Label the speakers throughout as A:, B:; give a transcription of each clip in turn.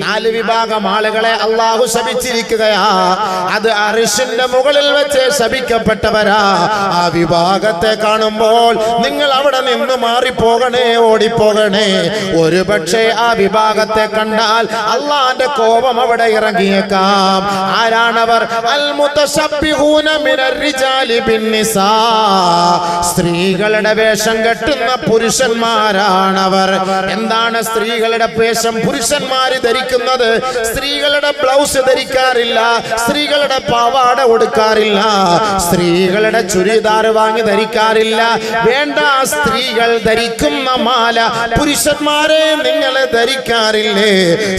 A: 4 വിഭാഗം ആളുകളെ അല്ലാഹു ശപിച്ചിരിക്കുകയാ. അത് അർശിന്റെ മുകളിൽ വെച്ച് ശപിക്കപ്പെട്ടവരാ. ആ വിഭാഗത്തെ കാണുമ്പോൾ നിങ്ങൾ അവിടെ നിന്ന് മാറിപ്പോകണേ, ഓടിപ്പോകണേ. ഒരു പക്ഷേ ആ വിഭാഗത്തെ കണ്ടാൽ അള്ളാന്റെ കോപം അവിടെ ഇറങ്ങിയേക്കാം. ആരാണവർ? അൽ മുതശബ്ബിഹൂന മിനർ റിജാലി ബിന്നിസാ. സ്ത്രീകളുടെ വേഷം കെട്ടുന്ന പുരുഷന്മാരാണവർ. എന്താണ് സ്ത്രീകളുടെ വേഷം പുരുഷന്മാര് ധരിക്കുന്നത്? സ്ത്രീകളുടെ ബ്ലൗസ് ധരിക്കാറില്ല, സ്ത്രീകളുടെ പാവാട ഉടുക്കാറില്ല, സ്ത്രീകളുടെ ചുരിദാർ വാങ്ങി ധരിക്കാറില്ല. വേണ്ട, സ്ത്രീകൾ ധരിക്കുന്ന മാല പുരുഷന്മാരെ നിങ്ങൾ ധരിക്കാറില്ലേ?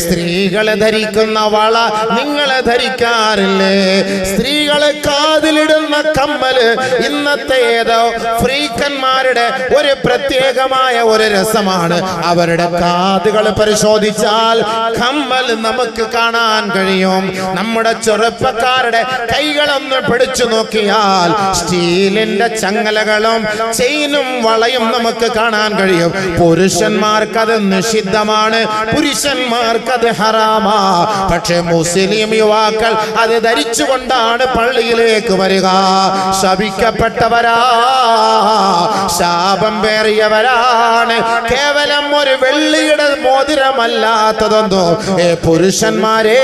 A: സ്ത്രീകളെ ധരിക്കുന്ന വള നിങ്ങൾ ധരിക്കാറില്ലേ? സ്ത്രീകളെ കാതിലിടുന്ന കമ്മല് ഇന്നത്തെ ഏതോ ഫ്രീക്കന്മാരുടെ ഒരു പ്രത്യേകമായ ഒരു രസമാണ്. അവരുടെ കാതുകൾ പരിശോധിച്ചാൽ കമ്മൽ നമുക്ക് കാണാൻ കഴിയും. നമ്മുടെ ചെറുപ്പക്കാരുടെ കൈകളൊന്ന് പിടിച്ചു നോക്കിയാൽ സ്റ്റീലിന്റെ ചങ്ങലകളും ചെയിനും വളയും നമുക്ക് കാണാൻ കഴിയും. പുരുഷന്മാർക്കത് നിഷിദ്ധമാണ്, പുരുഷന്മാർക്കത് ഹറാമാ. പക്ഷെ മുസ്ലിം യുവാക്കൾ അത് ധരിച്ചുകൊണ്ടാണ് പള്ളിയിലേക്ക് വരിക. ശപിക്കപ്പെട്ടവരാ, ശാപം പേറിയവരാണ്. കേവലം ഒരു വെള്ളിയുടെ മോതിരമല്ലാത്തതൊന്നും പുരുഷന്മാരെ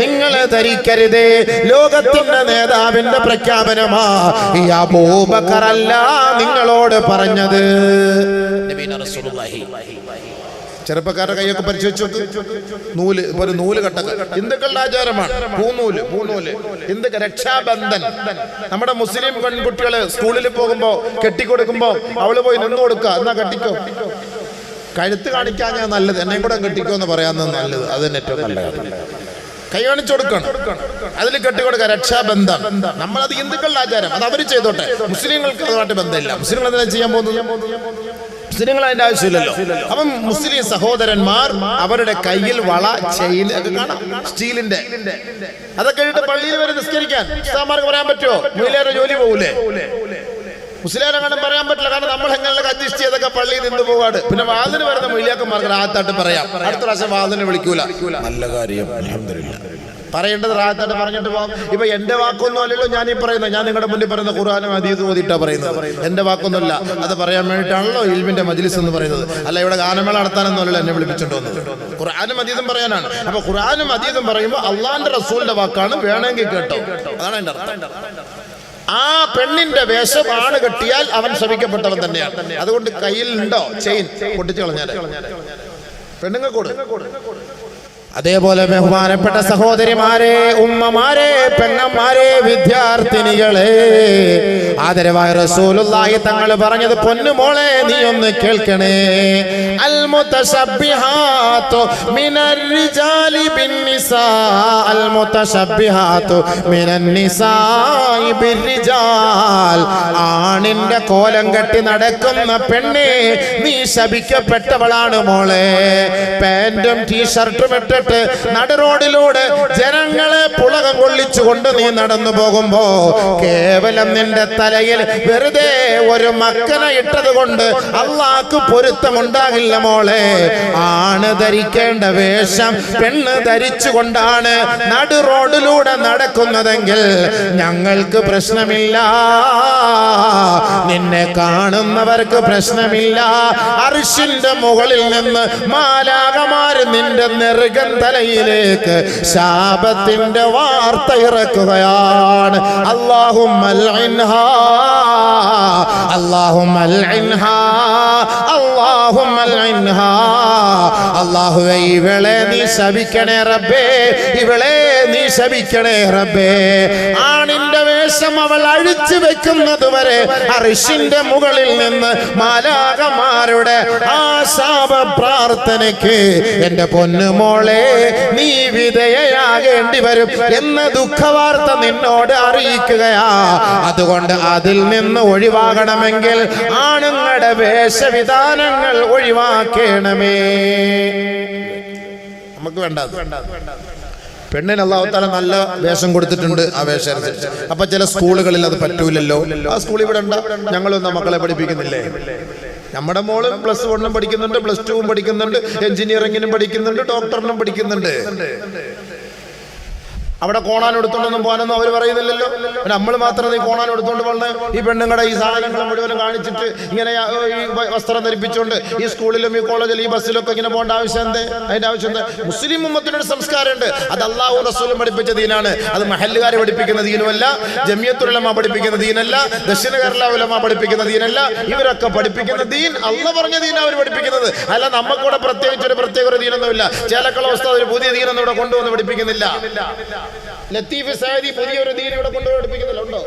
A: നിങ്ങൾ ധരിക്കരുതേ. ലോകത്തിന്റെ നേതാവിന്റെ പ്രഖ്യാപനമാ. ഈ അബൂബക്കറല്ല നിങ്ങളോട് പറഞ്ഞത്. ചെറുപ്പക്കാരുടെ കൈയൊക്കെ പരിശോധിച്ചു. നൂല്, ഒരു നൂല് കട്ടക്ക് ഹിന്ദുക്കളുടെ ആചാരമാണ്. പൂനൂല് ഹിന്ദു രക്ഷാബന്ധൻ. നമ്മുടെ മുസ്ലിം പെൺകുട്ടികള് സ്കൂളിൽ പോകുമ്പോ കെട്ടിക്കൊടുക്കുമ്പോ അവള് പോയി നിന്ന് കൊടുക്കുക, എന്നാ കെട്ടിക്കോ. കഴുത്ത് കാണിക്കാൻ ഞാൻ നല്ലത്, എന്നെയും കൂടെ കെട്ടിക്കോ എന്ന് പറയാവുന്നത് നല്ലത്. അത് തന്നെ ഏറ്റവും നല്ലത്. കൈ കാണിച്ചു കൊടുക്കണം, അതിൽ കെട്ടിക്കൊടുക്കുക. രക്ഷാബന്ധം നമ്മളത് ഹിന്ദുക്കളുടെ ആചാരം, അത് അവർ ചെയ്തോട്ടെ. മുസ്ലിങ്ങൾക്ക് അതുമായിട്ട് ബന്ധമില്ല. മുസ്ലിങ്ങൾ എന്തിനാ ചെയ്യാൻ പോകുന്നത്? മുസ്ലിങ്ങൾ അതിന്റെ ആവശ്യമില്ലല്ലോ. അപ്പം മുസ്ലിം സഹോദരന്മാർ അവരുടെ കയ്യിൽ വള, ചെയിൻ ഒക്കെ കാണാം, സ്റ്റീലിന്റെ. അതൊക്കെ ഇട്ട് പള്ളിയിൽ വരെ നിസ്കരിക്കാൻ ഉസ്താദുമാർക്ക് പറയാൻ പറ്റുമോ? മുയിലേറെ ജോലി പോകൂലേ? മുസ്ലിം അങ്ങനെ പറയാൻ പറ്റില്ല. കാരണം നമ്മൾ എങ്ങനെ അഡ്ജസ്റ്റ് ചെയ്തൊക്കെ പള്ളിയിൽ നിന്ന് പോവാട്. പിന്നെ വാതിന് വരുന്ന മൊയ്ലിയാക്കന്മാർക്ക് റാഹത്തായിട്ട് പറയാം. അടുത്ത പ്രാവശ്യം വാതിന് വിളിക്കൂല. നല്ല കാര്യം, അൽഹംദുലില്ലാ. പറയേണ്ടത് റാഹത്തായിട്ട് പറഞ്ഞിട്ട് പോകാം. ഇപ്പൊ എന്റെ വാക്കൊന്നും അല്ലല്ലോ ഞാൻ ഈ പറയുന്നത്. ഞാൻ നിങ്ങളുടെ മുന്നിൽ പറയുന്ന ഖുർആനും ഹദീസും ഓതിയിട്ടാ പറയുന്നത്. എന്റെ വാക്കൊന്നുമല്ല. അത് പറയാൻ വേണ്ടിയിട്ടാണല്ലോ ഇൽമിന്റെ മജ്ലിസ് എന്ന് പറയുന്നത്. അല്ല ഇവിടെ ഗാനമേള നടത്താനൊന്നുമല്ലോ എന്നെ വിളിപ്പിച്ചിട്ട് വന്നത്. ഖുർആനും ഹദീസും പറയാനാണ്. അപ്പൊ ഖുർആനും ഹദീസും പറയുമ്പോൾ അള്ളാന്റെ റസൂലിന്റെ വാക്കാണ്, വേണമെങ്കിൽ കേട്ടോ. അതാണ് എന്റെ അർത്ഥം. ആ പെണ്ണിന്റെ വേഷം ആണ് കെട്ടിയാൽ അവൻ ശപിക്കപ്പെട്ടവൻ തന്നെയാണ്. അതുകൊണ്ട് കയ്യിൽ ഉണ്ടോ ചെയിൻ പൊട്ടിച്ചു കളഞ്ഞാൽ പെണ്ണുങ്ങൾക്കോട്. അതേപോലെ ബഹുമാനപ്പെട്ട സഹോദരിമാരെ, ഉമ്മമാരെ, പെങ്ങന്മാരെ, വിദ്യാർത്ഥിനികളെ, ആദരവായ റസൂലുള്ളാഹി തങ്ങൾ പറഞ്ഞത് പൊന്നുമോളെ നീ ഒന്ന് കേൾക്കണേ. അൽ മുതശബ്ബിഹാതു മിനർ റിജാലി ബിന്നിസാ, അൽ മുതശബ്ബിഹാതു മിനൻ നിസാഇ ബിർരിജാൽ. ആണിന്റെ കോലം കെട്ടി നടക്കുന്ന പെണ്ണെ, നീ ശപിക്കപ്പെട്ടവളാണ് മോളെ. പാന്റും ടീഷർട്ടും ഇട്ട് നടുറോഡിലൂടെ ജനങ്ങളെ പുളകം കൊള്ളിച്ചുകൊണ്ട് നീ നടന്നു പോകുമ്പോ കേവലം നിന്റെ തലയിൽ വെറുതെ ഒരു മക്കന ഇട്ടത് കൊണ്ട് അള്ളാഹ്ക്ക് പൊരുത്തമുണ്ടാകില്ല മോളെ. ആണ് ധരിക്കേണ്ട വേഷം പെണ്ണ് ധരിച്ചുകൊണ്ടാണ് നടുറോഡിലൂടെ നടക്കുന്നതെങ്കിൽ ഞങ്ങൾക്ക് പ്രശ്നമില്ല, നിന്നെ കാണുന്നവർക്ക് പ്രശ്നമില്ല. അർശിന്റെ മുകളിൽ നിന്ന് മാലാഖമാര് നിന്റെ നെറുകൻ തലയിലേക്ക് ശാപത്തിന്റെ വാർത്ത ഇറക്കുകയാണ്. അല്ലാഹുമ്മ അൽഇൻഹാ, അല്ലാഹുമ്മ അൽഇൻഹാ, അല്ലാഹുമ്മ അൽഇൻഹാ. അല്ലാഹുവേ ഇവളെ നീ ശപിക്കണേ റബ്ബേ, ഇവളെ നീ ശപിക്കണേ റബ്ബേ. ആണിന്റെ വേഷം അവൾ അഴിച്ചു വെക്കുന്നത് വരെ അർശിന്റെ മുകളിൽ നിന്ന് മാലാഖമാരുടെ ആ ശാപ പ്രാർത്ഥനയ്ക്ക് എന്റെ പൊന്നുമോളെ നീ വിധേയയാകേണ്ടി വരും എന്ന ദുഃഖവാർത്ത നിന്നോട് അറിയിക്കുകയാ. അതുകൊണ്ട് അതിൽ നിന്ന് ഒഴിവാകണമെങ്കിൽ ആണുങ്ങളുടെ വേഷവിധാനങ്ങൾ ഒഴിവാക്കണമേ. നമുക്ക് വേണ്ട. പെണ്ണിന് അല്ലാഹു തആല നല്ല വേഷം കൊടുത്തിട്ടുണ്ട്, ആ വേഷം അനുസരിച്ച്. അപ്പൊ ചില സ്കൂളുകളിൽ അത് പറ്റൂലല്ലോ. ആ സ്കൂൾ ഇവിടെ ഉണ്ടാ, ഞങ്ങളൊന്നും മക്കളെ പഠിപ്പിക്കുന്നില്ലേ? നമ്മുടെ മോള് +1 പഠിക്കുന്നുണ്ട്, +2 പഠിക്കുന്നുണ്ട്, എഞ്ചിനീയറിംഗിനും പഠിക്കുന്നുണ്ട്, ഡോക്ടറിനും പഠിക്കുന്നുണ്ട്. അവിടെ കോണാൻ എടുത്തോണ്ടൊന്നും പോകാനൊന്നും അവർ പറയുന്നില്ലല്ലോ. നമ്മൾ മാത്രം ഈ കോണാൻ എടുത്തോണ്ട് വന്ന് ഈ പെണ്ണുങ്ങളുടെ ഈ സാധനങ്ങൾ മുഴുവനും കാണിച്ചിട്ട് ഇങ്ങനെ ഈ വസ്ത്രം ധരിപ്പിച്ചുകൊണ്ട് ഈ സ്കൂളിലും ഈ കോളേജിലും ഈ ബസ്സിലൊക്കെ ഇങ്ങനെ പോകേണ്ട ആവശ്യം എന്തേ? അതിന്റെ ആവശ്യം എന്താ? മുസ്ലിം ഉമ്മത്തിനൊരു സംസ്കാരമുണ്ട്. അത് അല്ലാഹു റസൂലും പഠിപ്പിച്ച ദീനാണ്. അത് മഹല്ലുകാർ പഠിപ്പിക്കുന്ന ദീനുമല്ല, ജമിയത്തുൽ ഉലമ പഠിപ്പിക്കുന്ന ദീനല്ല, ദക്ഷിണ കേരള ഉലമ പഠിപ്പിക്കുന്ന ദീനല്ല. ഇവരൊക്കെ പഠിപ്പിക്കുന്ന ദീൻ അള്ളാഹ് പറഞ്ഞ ദീൻ അവർ പഠിപ്പിക്കുന്നത്. അല്ല നമുക്കിവിടെ പ്രത്യേക ഒരു ദീനൊന്നുമില്ല. ചേലക്കള ഉസ്താദ് ഒരു പുതിയ ദീനൊന്നും ഇവിടെ കൊണ്ടുവന്ന് പഠിപ്പിക്കുന്നില്ല. ലത്തീഫ് സഅദി പുതിയൊരു ദീൻ ഇവിടെ കൊണ്ടുപോയി പഠിപ്പിക്കുന്നില്ല. ഉണ്ടോ?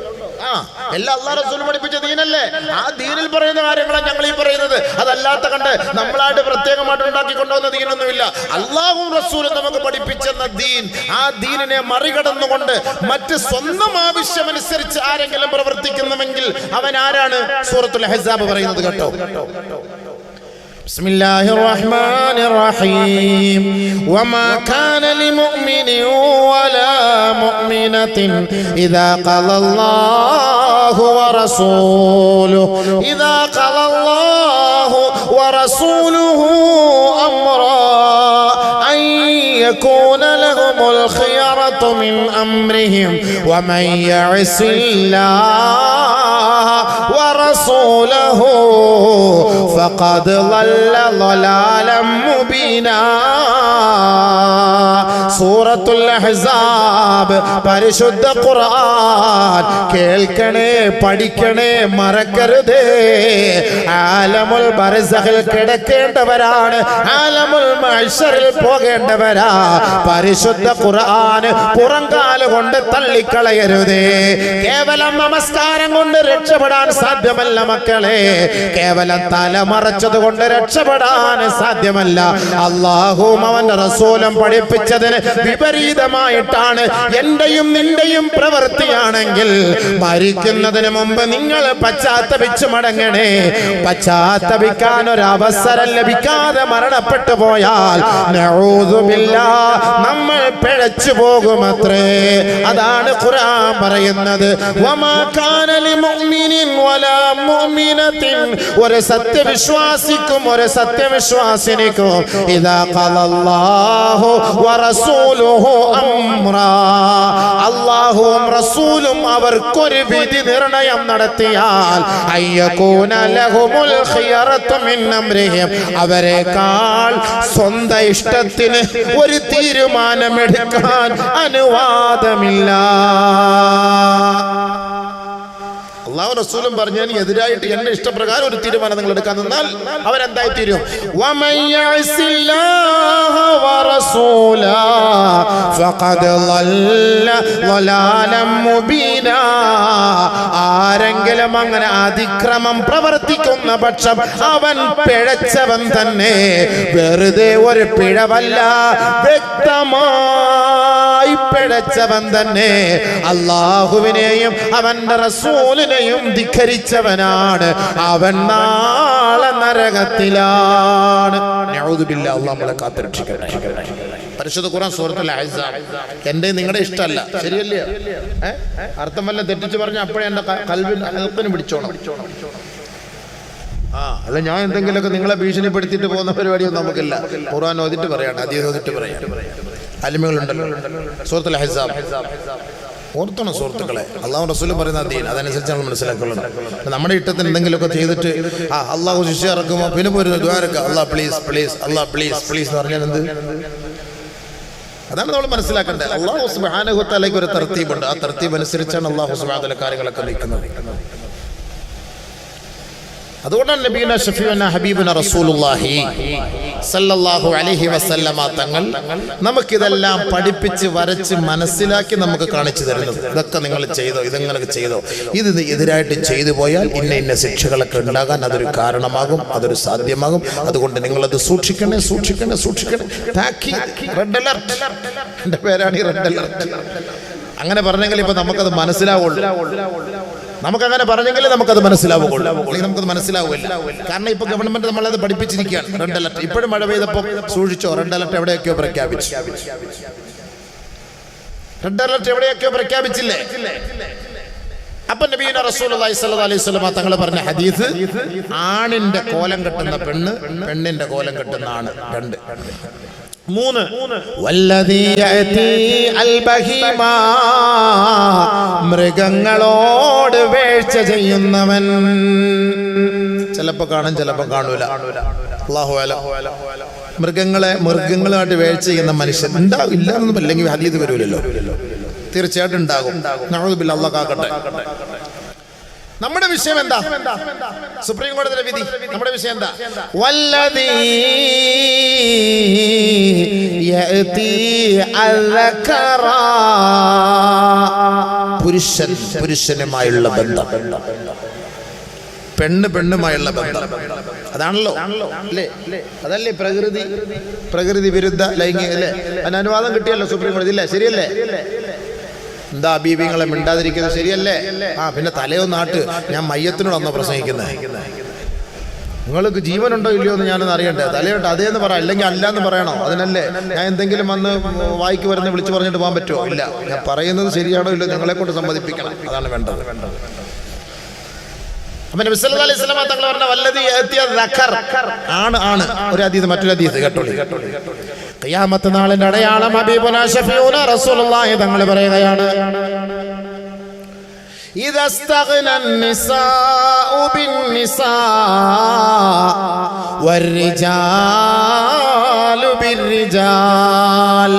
A: എല്ലാം അല്ലാഹു റസൂൽ പഠിപ്പിച്ച ദീനല്ലേ. ആ ദീനിൽ പറയുന്ന കാര്യങ്ങളാണ് ഞങ്ങൾ ഈ പറയുന്നത്. അതല്ലാത്ത കണ്ട് നമ്മളായിട്ട് പ്രത്യേകമായിട്ട് ഉണ്ടാക്കി കൊണ്ടുവന്ന ദീനൊന്നുമില്ല. അല്ലാഹുവും റസൂലും നമുക്ക് പഠിപ്പിച്ചെന്ന ദീൻ, ആ ദീനിനെ മറികടന്നുകൊണ്ട് മറ്റ് സ്വന്തം ആവശ്യമനുസരിച്ച് ആരെങ്കിലും പ്രവർത്തിക്കുന്നുവെങ്കിൽ അവൻ ആരാണ്? സൂറത്തുൽ അഹ്സാബ് പറയുന്നത് കേട്ടോ. بسم الله الرحمن الرحيم وما كان لمؤمن ولا مؤمنة إذا قضى الله ورسوله أمرا أن يكون لهم الخيرة من أمرهم ومن يعص الله ورسوله فقد ضل ضلالا مبينا. സൂറത്തുൽ അഹ്സാബ് പരിശുദ്ധ ഖുർആൻ കേൾക്കണേ, പഠിക്കണേ, മറക്കരുതേ. ആലമുൽ ബർസഖിൽ കിടക്കേണ്ടവരാണ്, ആലമുൽ മഹ്ശറിൽ പോകേണ്ടവരാ. പരിശുദ്ധ ഖുർആൻ പുറംകാല് കൊണ്ട് തള്ളിക്കളയരുതേ. കേവലം നമസ്കാരം കൊണ്ട് രക്ഷപ്പെടാൻ സാധ്യമല്ല മക്കളെ. കേവലം തലമറച്ചത് കൊണ്ട് രക്ഷപ്പെടാൻ സാധ്യമല്ല. അല്ലാഹുവും അവന്റെ റസൂലും പഠിപ്പിച്ചതിന് വിപരീതമായിട്ടാണ് എന്റെയും നിന്റെയും പ്രവൃത്തിയാണെങ്കിൽ മരിക്കുന്നതിന് മുമ്പ് നിങ്ങൾ പശ്ചാത്തപിച്ച് മടങ്ങണേ. പശ്ചാത്തപിക്കാൻ ഒരു അവസരം ലഭിക്കാതെ മരണപ്പെട്ടു പോയാൽ നമ്മൾ പിഴച്ചു പോകുമത്രേ. അതാണ് ഖുർആൻ പറയുന്നത്. വമാ കാന ലിമുഅ്മിനിൻ വലാ മുഅ്മിനത്തിൻ, ഒരു സത്യവിശ്വാസിക്കും ഒരു സത്യവിശ്വാസിനിക്കും ഇദാ ഖലല്ലാഹു വറസൂലുഹു അംറാ, അല്ലാഹുവും റസൂലും അവർക്കൊരു വിധി നിർണയം നടത്തിയാൽ അയ്യകൂന ലഹുമുൽ ഖിയറത്തു മിൻ അംരിഹിം, അവരെക്കാൾ സ്വന്തം ഇഷ്ടത്തിന് ഒരു തീരുമാനമെടുക്കാൻ അനുവാദമില്ല. അല്ലാഹു റസൂലും പറഞ്ഞതിന് എതിരായിട്ട് എന്റെ ഇഷ്ടപ്രകാരം ഒരു തീരുമാനം നിങ്ങൾ എടുക്കാൻ നിന്നാൽ അവരെന്തായി തീരും? വമൻ യഅസില്ലാഹ വറസൂലാ ഫഖദ് ളല്ല ളലാലം മുബീനാ. ആരെങ്കിലും അങ്ങനെ അതിക്രമം പ്രവർത്തിക്കുന്ന പക്ഷം അവൻ പിഴച്ചവൻ തന്നെ. വെറുതെ ഒരു പിഴവല്ല, വ്യക്തമായി പിഴച്ചവൻ തന്നെ. അല്ലാഹുവിനെയും അവന്റെ റസൂലിനെയും ധിക്കരിച്ചവനാണ് അവൻ. നാളെ നരകത്തിലാണ്. നഊദു ബില്ലാഹ്. അല്ലാഹു നമ്മളെ കാത്തുരക്ഷിക്കട്ടെ. പരിശുദ്ധ ഖുർആൻ സൂറത്തുൽ അഹ്സാബ് എന്റെ നിങ്ങളുടെ ഇഷ്ടമല്ല, ശരിയല്ലേ? അർത്ഥം വല്ല തെറ്റിച്ച് പറഞ്ഞ അപ്പോഴേ എന്റെ കൽബിന് പിടിച്ചോണം. അല്ല ഞാൻ എന്തെങ്കിലുമൊക്കെ നിങ്ങളെ ഭീഷണിപ്പെടുത്തിയിട്ട് പോകുന്ന പരിപാടിയൊന്നും നമുക്കില്ല. ഖുർആൻ ഓതിട്ട് പറയാണ്, അതീത് ഓതിട്ട് പറയാം. അലിമുകളുണ്ടല്ലോ. സൂറത്തുൽ അഹ്സാബ് ഓർത്തണം സുഹൃത്തുക്കളെ. അല്ലാഹു റസൂലും പറയുന്ന ദീൻ അതനുസരിച്ച് നമ്മൾ മനസ്സിലാക്കുള്ളൂ. നമ്മുടെ ഇഷ്ടത്തിന് എന്തെങ്കിലുമൊക്കെ ചെയ്തിട്ട് അല്ലാഹു ശിക്ഷ ഇറക്കുമ്പോൾ പിന്നെ പോരുന്ന ദ്വാരക്ക അല്ലാഹ് പ്ലീസ് പ്ലീസ് അല്ലാഹ് പ്ലീസ് പ്ലീസ് എന്ന് പറഞ്ഞാൽ എന്ത്? അതാണ് നമ്മൾ മനസ്സിലാക്കേണ്ടത്. അല്ലാഹു സുബ്ഹാനഹു വ തആലയ്ക്ക് ഒരു തർത്തീബുണ്ട്. ആ തർത്തീബ് അനുസരിച്ചാണ് അല്ലാഹു സുബ്ഹാനഹു വ തആല കാര്യങ്ങളൊക്കെ നീക്കുന്നത്. അതുകൊണ്ടാണ് നബിയുന ഷഫീഉന ഹബീബുന റസൂലുള്ളാഹി സല്ലല്ലാഹു അലൈഹി വസല്ലമ തങ്ങൾ നമുക്കിതെല്ലാം പഠിപ്പിച്ച് വരച്ച് മനസ്സിലാക്കി നമുക്ക് കാണിച്ചു തരുന്നത്. ഇതൊക്കെ നിങ്ങൾ ചെയ്തോ, ഇതെങ്ങനെ ചെയ്തോ, ഇത് എതിരായിട്ട് ചെയ്തു പോയാൽ ഇന്ന ശിക്ഷകളൊക്കെ ഉണ്ടാകാൻ അതൊരു കാരണമാകും, അതൊരു സാധ്യമാകും. അതുകൊണ്ട് നിങ്ങളത് സൂക്ഷിക്കണേ, സൂക്ഷിക്കണേ, സൂക്ഷിക്കണേ. റെഡ് അലർട്ട്, എൻ്റെ പേരാണ് ഈ റെഡ് അലർട്ട്. അങ്ങനെ പറഞ്ഞെങ്കിൽ ഇപ്പൊ നമുക്കത് മനസ്സിലാവുള്ളൂ. നമുക്കങ്ങനെ പറഞ്ഞെങ്കിൽ നമുക്കത് മനസ്സിലാവുകയുള്ളൂ, അല്ലെങ്കിൽ നമുക്കത് മനസ്സിലാവില്ല. കാരണം ഇപ്പൊ ഗവൺമെന്റ് നമ്മളത് പഠിപ്പിച്ചിരിക്കുകയാണ്. റെഡ് അലർട്ട് ഇപ്പോഴും മഴ പെയ്തപ്പോൾ സൂക്ഷിച്ചോ, റെഡ് അലർട്ട് എവിടെയൊക്കെയോ പ്രഖ്യാപിച്ചു. റെഡ് അലർട്ട് എവിടെയൊക്കെയോ പ്രഖ്യാപിച്ചില്ലേ? അപ്പൊ നബിയുനാ റസൂലുള്ളാഹി സ്വല്ലല്ലാഹു അലൈഹി വസല്ലം തങ്ങൾ പറഞ്ഞ ഹദീസ്, ആണിന്റെ കോലം കെട്ടുന്ന പെണ്ണ്, പെണ്ണിന്റെ കോലം കെട്ടുന്ന ആണ്. 2. 3 വല്ലദീ യഅതി അൽ ബഹീമ, മൃഗങ്ങളോട് വേഴ്ച ചെയ്യുന്നവൻ. ചിലപ്പോ കാണും, ചിലപ്പോ കാണൂല. അല്ലാഹു അലം. മൃഗങ്ങളായിട്ട് വേഴ്ച ചെയ്യുന്ന മനുഷ്യൻ ഉണ്ടാവും, ഇല്ലാന്നൊന്നും അല്ലെങ്കിൽ ഹദീസ് വരൂലല്ലോ. തീർച്ചയായിട്ടും ഉണ്ടാകും. നഊദു ബില്ലാഹ്, അല്ലാഹു കാക്കട്ടെ. നമ്മുടെ വിഷയം എന്താ? സുപ്രീം കോടതിയുടെ വിധി. നമ്മുടെ വിഷയം എന്താ? വല്ലദീ യഅതി അൽദകറ, പുരുഷനുമായുള്ള ബന്ധം, പെണ്ണുമായുള്ള ബന്ധം. അതാണല്ലോ അല്ലേ? അതല്ലേ പ്രകൃതി വിരുദ്ധ ലൈംഗിക അല്ലേ? അതിന് അനുവാദം കിട്ടിയല്ലോ സുപ്രീം കോടതി, ഇല്ലേ? ശരിയല്ലേ? എന്താ ബീബിങ്ങളെ മിണ്ടാതിരിക്കുന്നത്? ശരിയല്ലേ? പിന്നെ തലയൊന്നാട്ട് ഞാൻ മയ്യത്തിനോടൊന്നോ പ്രസംഗിക്കുന്നത്? നിങ്ങൾക്ക് ജീവനുണ്ടോ ഇല്ലയോ എന്ന് ഞാനൊന്ന് അറിയട്ടെ. തലയോട്ട് അതേന്ന് പറ, അല്ലെങ്കിൽ അല്ല എന്ന് പറയണോ? അതിനല്ലേ ഞാൻ എന്തെങ്കിലും വന്ന് വായിക്ക് വരുന്ന വിളിച്ചു പറഞ്ഞിട്ട് പോകാൻ പറ്റുമോ? ഇല്ല. ഞാൻ പറയുന്നത് ശരിയാണോ ഇല്ലോ നിങ്ങളെ കൊണ്ട് സമ്മതിപ്പിക്കണം. അതാണ് വേണ്ടത്. അപ്പൊ നബി സല്ലല്ലാഹു അലൈഹി വസല്ലം തങ്ങൾ പറഞ്ഞ വല്ലദീ യഅതി അൽദകർ, ആണ്. ഒരു ഹദീസ്, മറ്റൊരു ഹദീസ് കേട്ടോളി. ഖിയാമത്ത് നാളിന്റെ അടയാളം ഹബീബുനാ ശഫീഉനാ റസൂലുള്ളാഹി തങ്ങൾ പറയുകയാണ്, ഇദസ്തഗ്നൻ നിസാഉ ബിന്നിസാ വർരിജാലു ബിർരിജാൽ.